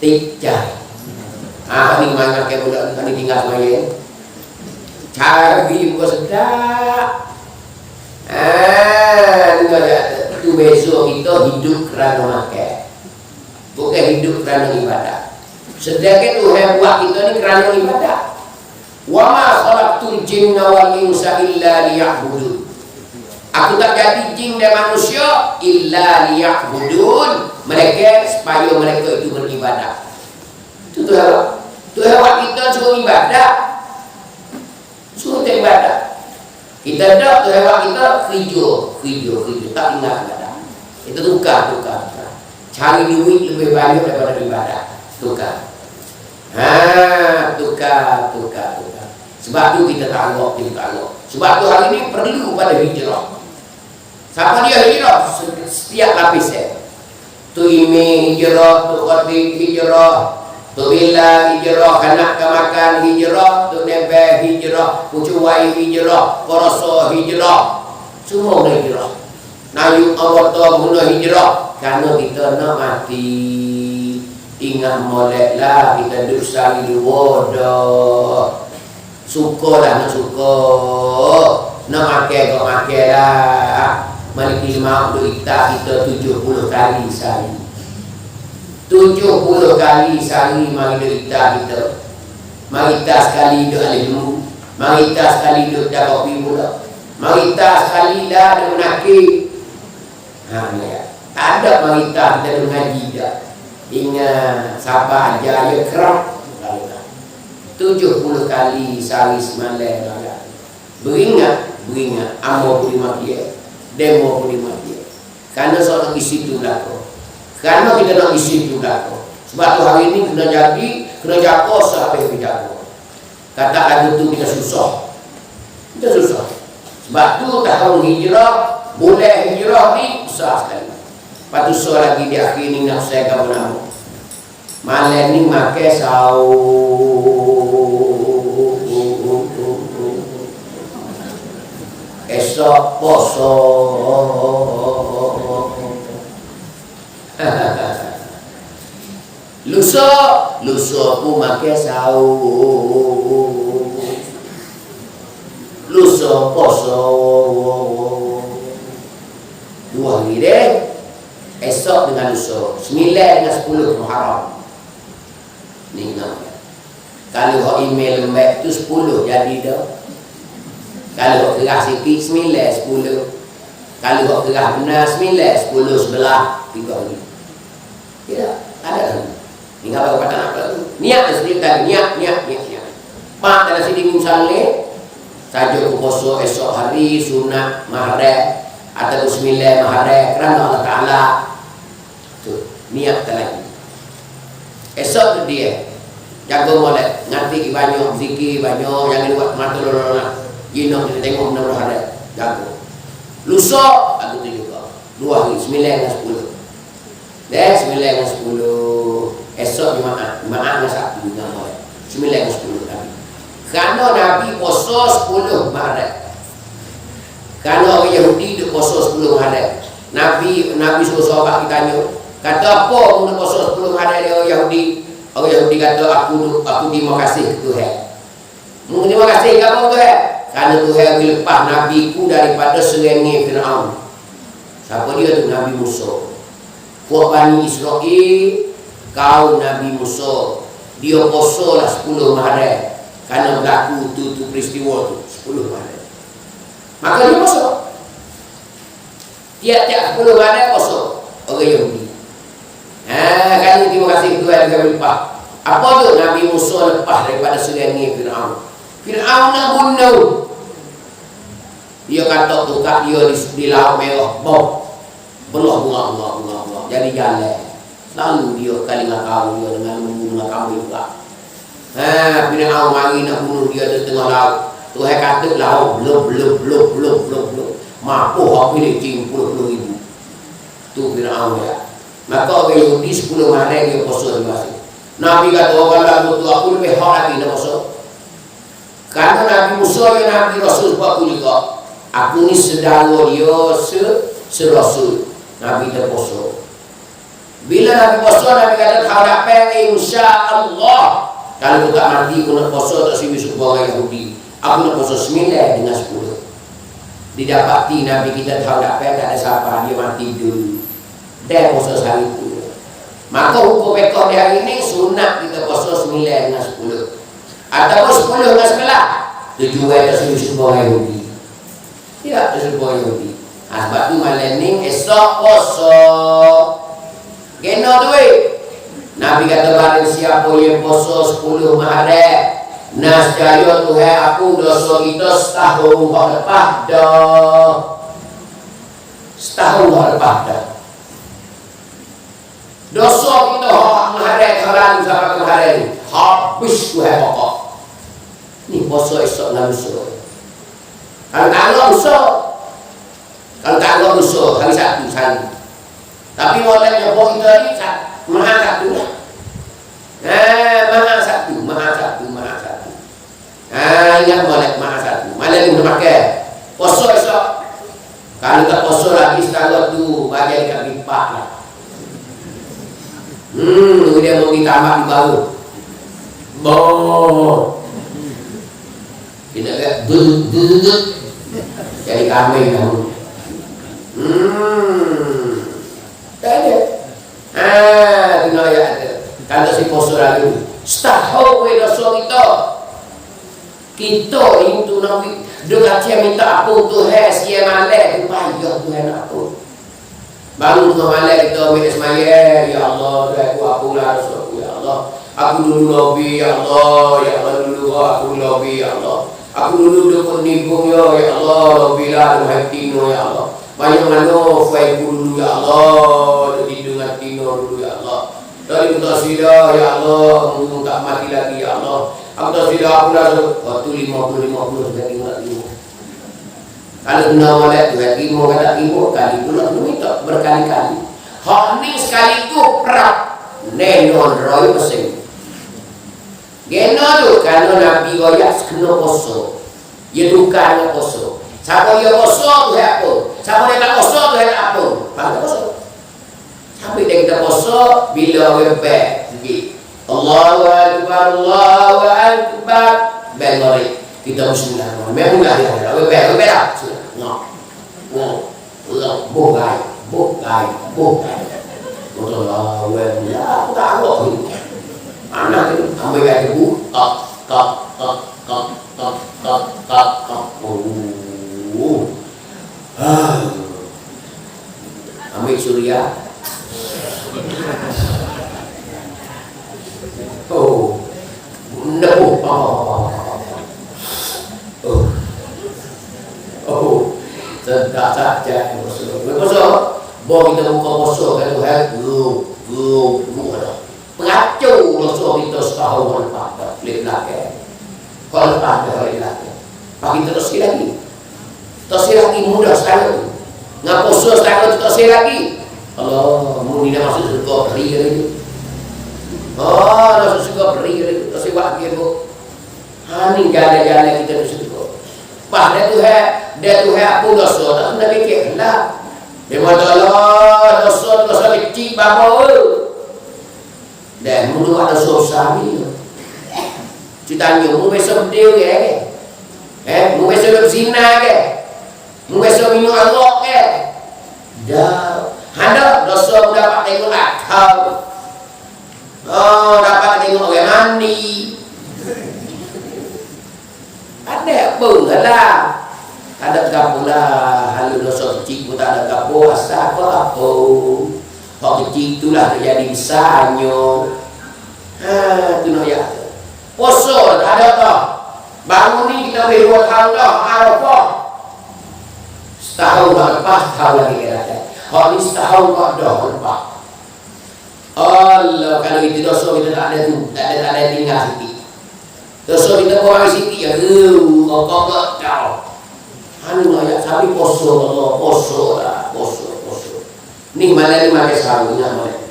Tijai. Ni mana ke budak ni tinggal semaya. Cari buka sedap. Tu besok kita hidup kerana makan. Bukan hidup kerana ibadah. Sedangkan Tuhan buat kita ni kerana ibadah. Wa ma khalaqtul jinna wal insa illa liya'budun. Aku tak jadi jin dan manusia illa liya'budun. Mereka supaya mereka itu beribadah. Itu Tuhan. Tuhan buat kita suruh ibadah. Suruh kita ibadah. Kita dah Tuhan buat kita kerja. Tak ingat ibadah. Kita tukar. Cari duit lebih banyak daripada ibadah. Tukar. Sebab tu kita tak anggap. Sebab tu hari ni perlu pada hijrah. Siapa dia hijrah? Setiap lapis tu imi hijrah, tu khatib hijrah, tu bila hijrah, kanak kemakan hijrah, tu nempel hijrah, pucuai hijrah, poroso hijrah. Semua hijrah. Nayu awata guna hijrah. Kerana kita nak mati. Ingat moleklah kita dosa hidup bodoh. Suka dah nak suka. Nak makan kau makan lah. Maliki maaf berita kita 70 kali sehari. 70 kali sehari mari berita kita. Mari kita sekali duduk alih dulu. Mari kita sekali duduk dah kopi pula. Mari kita sekali dah ada menakib. Tak ada mari kita mengaji dah. Ingat siapa aja ya kerap 70 kali sehari semalam. Beringat Amor pun dimaki, demo pun dimaki. Kerana seorang isi tu belakang. Kerana kita nak isi tu belakang. Sebab tu hari ini kena jaga sampai kita jaga. Kata lagu tu kita susah. Sebab tu tahun hijrah, boleh hijrah ni besar sekali. Lepas tu so lagi di akhir ni nak saya kamu nama. Malam ni makan sahur. Esok poso. Lusa pun makan sahur. Lusa poso. 2 hari deh. Esok dengan lusa 9 dengan 10 Muharram. Ni ingat. Kalau email lembek tu 10 jadi dah. Kalau kerah sikit 9, 10. Kalau kerah benar 9, 10, 11, 3 hari. Tidak, ada lagi. Ni apa kata nak tu? Niat sendiri tadi, niat. Pak dalam siding misalnya saja ku poso esok hari sunat mahareh atau bismillah mahareh kerana Allah Ta'ala tu niat lagi esok tu dia jaga molek ngerti banyak zikir banyak jangan buat mata lorona jinok kita tengok benda mahareh jaga lusa aku tu juga 2 hari 9 dengan 10 9 dengan 10 esok Jumaat dengan Sabtu juga molek 9 dengan 10 tadi. Kerana Nabi poso 10 Maret. Kerana orang Yahudi dia poso 10 Maret. Nabi suruh sahabat kita tanya, kata apa guna poso 10 Maret dia orang Yahudi? Orang Yahudi kata aku terima kasih ke Tuhan. Terima kasih ke apa Tuhan? Kerana Tuhan lepas Nabi ku daripada serengi Fir'aun. Siapa dia tu? Nabi Musa. Puak Bani Israel, kaum Nabi Musa. Dia poso lah 10 Maret. Kerana berlaku tu peristiwa tu 10 Maret. Maka dia poso. Tiap-tiap 10 Maret poso orang Yahudi. Kan terima kasih Tuhan yang berlimpah. Apa tu? Nabi Musa lepas daripada serengi Fir'aun. Fir'aun nak bunuh. Dia kata tukar dia di laut merah. Belah. Jadi jalan. Lalu dia kalimat kaum dia dengan membunuh kamu juga. Fir'aun mari nak bunuh dia di tengah laut. Tuhan kata laut belum. Mampu hak pilih cimpul 10,000. Tu Fir'aun ya. Maka orang Yahudi 10 Maret dia poso di masjid. Nabi kata orang lalu tu aku lebih hak lagi nak poso. Kerana Nabi Musa yang Nabi Rasul aku juga. Aku ni sedara dia serasul. Nabi terposo. Bila Nabi poso Nabi kata hadapan insya-Allah. Kalau aku tak mati, aku nak poso tak sini suku orang Yahudi. Aku nak poso 9 dengan 10. Didapati Nabi kita tahu tak ada siapa, dia mati dulu. Dia poso sehari itu. Maka hukum ekor di hari ini sunat kita poso 9 dengan 10. Ataupun 10 dengan 11. Tujuan tak sini suku orang Yahudi. Tidak suku orang Yahudi. Sebab tu malam ni esok poso. Gena duit. Nabi kata barang siapa yang poso 10 Maret nascaya Tuhan aku dosa kita setahun lepas dah. Setahun lepas dah. Dosa kita Maret kemarin sampai kemarin habis Tuhan pokok. Ni poso esok dan lusa. Kalau tak lusa hari Sabtu hari. Tapi moleknya pokok kita ni Maha Satu lah. Maha Satu. Ingat molek Maha Satu. Malam ni kita pakai poso esok. Kalau tak poso lagi setahun tu bagi dekat pipak lah. Dia mau ditambah di baru. Kita lihat duduk. Jadi kambing kamu. Tak ada. Kena ayat ada. Kalau si poso lagi setahun dosa kita. Kita itu Nabi dengan dia minta apa Tuhan sia malek tu payah Tuhan apa. Baru tu malek kita ambil semaya ya Allah aku apalah dosa ya Allah. Aku dulu Nabi ya Allah dulu aku Nabi ya Allah. Aku dulu dukun nibung ya Allah bila hatimu ya Allah. Banyak mana faiku dulu ya Allah dengan tino dulu ya Allah. Dari mutasila ya Allah mungkin tak mati lagi ya Allah. Aku tak silap aku dah waktu 50 sudah 5. Kalau kena molek tu 5 kata 5 kali pula minta berkali-kali. Hak ni sekali tu perak nenon roy mesin. Gena tu kalau Nabi royak kena poso. Ya duka poso. Siapa yang poso tu apa? Siapa yang tak poso tu apa? Pada poso. Sampai kita poso bila webek sikit. Allahu Akbar Bengori kita bismillah. Memang ya. Webek dah. Bogai. Allahu Akbar. Aku tak tahu. Anak itu ambil kayak ibu. Ambil surya. Oh, no. tak saja poso. Poso, bawa kita buka poso kan tu pengacau poso kita setahun lepas lek lagi. Kalau lepas dah lagi. Pagi terus lagi. Terus lagi mudah sekali. Ngap poso sekali terus lagi. Allah, muni dah masuk surga beri lagi. Oh, masuk surga beri lagi. Terus lagi bu. Ni jalan-jalan kita di surga. Bah dia tu apa dosa tak kena fikir lah. Memang Allah dosa kecil bapa. Dan mulu ada dosa ni. Citanya mu besok dia ke? Mu besok berzina ke? Mu besok minum arak ke? Dah. Hendak dosa dapat tengok akal. Oh, dapat tengok orang mandi. Ada pun lah. Ada gapo lah. Halu dosa kecil pun tak ada gapo. Asal apa? Hak kecil itulah terjadi besarnya. Tu nak ya. Poso tak ada dah. Bangun ni kita boleh 2 tahun dah. Arafah. Setahun lepas, tahun lagi kata. Hak ni setahun dah lepas. Allah, kalau itu dosa kita tak ada tu. Tak ada tinggal sikit. Dosa kita kurang sikit ya. Kau tak tahu. Anu ayat sampai poso Allah. Poso lah. Poso. Ni malah ni makan saru. Ingat malah.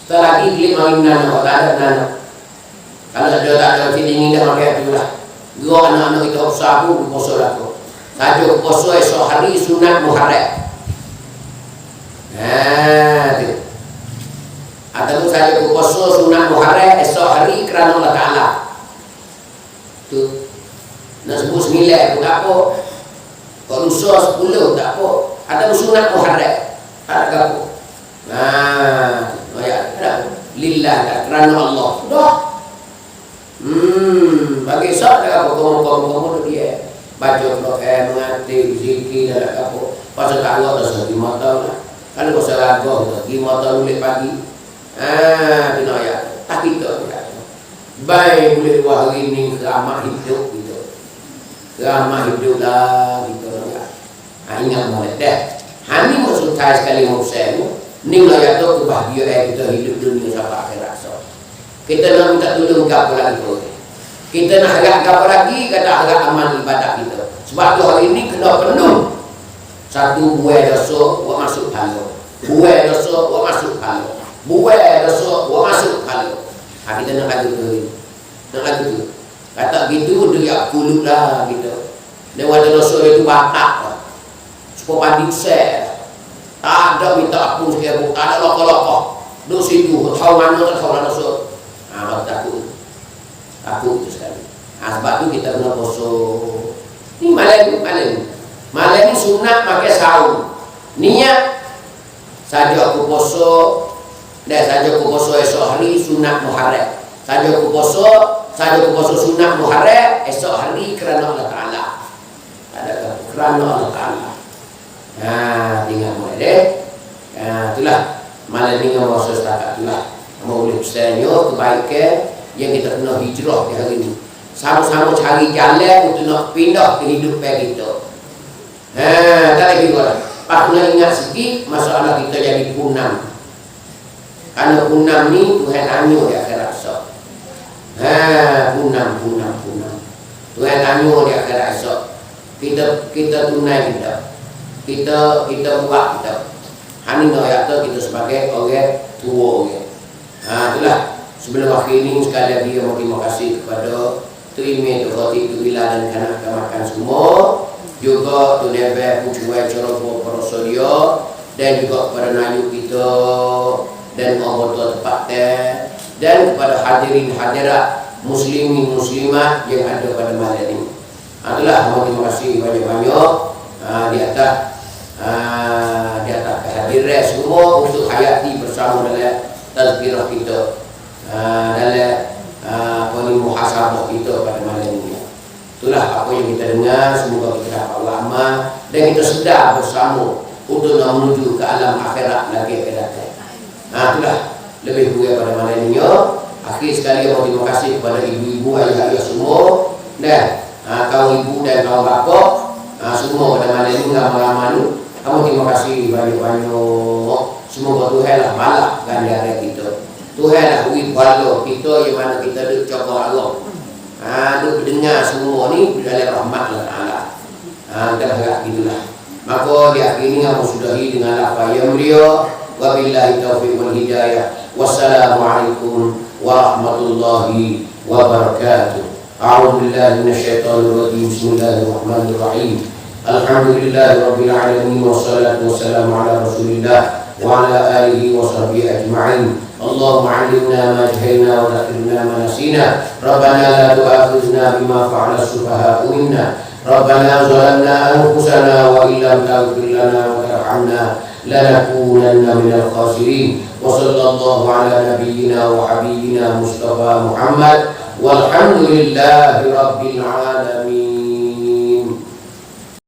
Setelah lagi klik makin nana. Kalau tak ada nana. Kalau tak ada feeling dah makan tu lah. Dua anak-anak kita usaha pun poso lah tu. Saja poso esok hari sunat Muharram. Tu. Ataupun saja poso sunat Muharram esok hari kerana Allah Ta'ala. Tu. Nak sebut 9 pun tak apa. Kalau lusa 10 tak apa. Ataupun sunat Muharram. Tak ada apa. Ada. Lillah kerana Allah. Dah. Bagi sok dah apa kamu dia baca Quran mengerti zikir dah apa pasal tak Allah dah 5 tahun lah kan kau salah kau 5 tahun boleh pagi kena ya tak kita baik boleh hari ni ramah hidup gitu ramah hidup lah gitu ya ingat boleh dah hani maksud saya sekali mau saya ni lah ya tu kebahagiaan kita hidup dunia sampai akhirat so kita nak minta tolong apa lagi tu. Kita nak harap apa lagi kata harap amal ibadat kita. Sebab tu hari ini kena penuh. Satu buai dosa buat masuk pahala. Buai dosa buat masuk pahala. Buai dosa buat masuk pahala. Kita nak lagu tu. Nak lagu tu. Kata gitu dia kulut lah gitu. Dia ada dosa itu batak lah. Supaya pandi besar. Tak ada minta aku sekali. Tak ada lokal-lokal. Dosa itu. Tahu mana dosa. Takut itu sekali. Sebab tu kita kena poso. Ni malam ni sunat pakai saum. Niat saja aku poso. Dan saja aku poso esok hari sunat Muharram. Saja aku poso sunat Muharram esok hari kerana Allah Ta'ala. Ada kerana Allah Ta'ala. Tinggal mulai deh. Itulah malam ni dengan poso setakat itulah. Mau boleh pesannya kebaikan yang kita kena hijrah di hari ini. Sama-sama cari jalan untuk nak pindah kehidupan kita. Tak lagi korang. Pak kena ingat sikit masalah kita jadi punam. Karena punam ni Tuhan tanya di akhirat esok. Punam. Tuhan tanya di akhirat esok. Kita tunai kita buat kita. Hani nak kata kita sebagai orang tua. Itulah sebelum akhir ini sekali lagi terima kasih kepada Tu Imi, Tu Khotib, Tu Bila dan kanak-kanak semua, juga Tu Nebe, Pucuai, Corobo, Porosodio, dan juga kepada Nayu kita dan anggota tempatnya, dan kepada hadirin hadirat muslimin muslimat yang ada pada malam ini. Itulah terima kasih banyak-banyak di atas kehadiran semua untuk hayati bersama dalam tazkirah kita dalam muhasabah kita pada malam ini. Itulah apa yang kita dengar. Semoga kita dapat amal dan kita sedar bersama untuk menuju ke alam akhirat lagi akan datang. Itulah lebih kurang pada malam ini. Akhir sekali terima kasih kepada ibu-ibu, ayah-ayah semua dan kaum ibu dan kaum bapa semua pada malam ini malam kamu terima kasih banyak-banyak. Semoga Tuhan lah malak gandara kita. Tuhan lah wih balo kita yang mana kita duduk coba Allah. Duduk dengar semua ni dalam rahmat Allah Ta'ala. Kita berharap gitulah. Maka di akhir ini kamu sudahi dengan apa yang mulia. Wabillahi taufiq wal hidayah. Wassalamualaikum warahmatullahi wabarakatuh. A'udzu billahi minasyaitonir rajim. Bismillahirrahmanirrahim. Alhamdulillahi rabbil alamin wassalatu wassalamu ala Rasulillah wa ala alihi wa sahbihi ajma'in. Allahumma 'allimna ma jahilna wa dhakkirna ma nasina. Rabbana la tu'akhidhna bima fa'ala as-sufaha'u minna. Rabbana zalamna anfusana wa illam taghfir lana wa tarhamna lanakunanna minal khasirin. Wa sallallahu ala nabiyyina wa habibina Mustafa Muhammad walhamdulillahi rabbil alamin.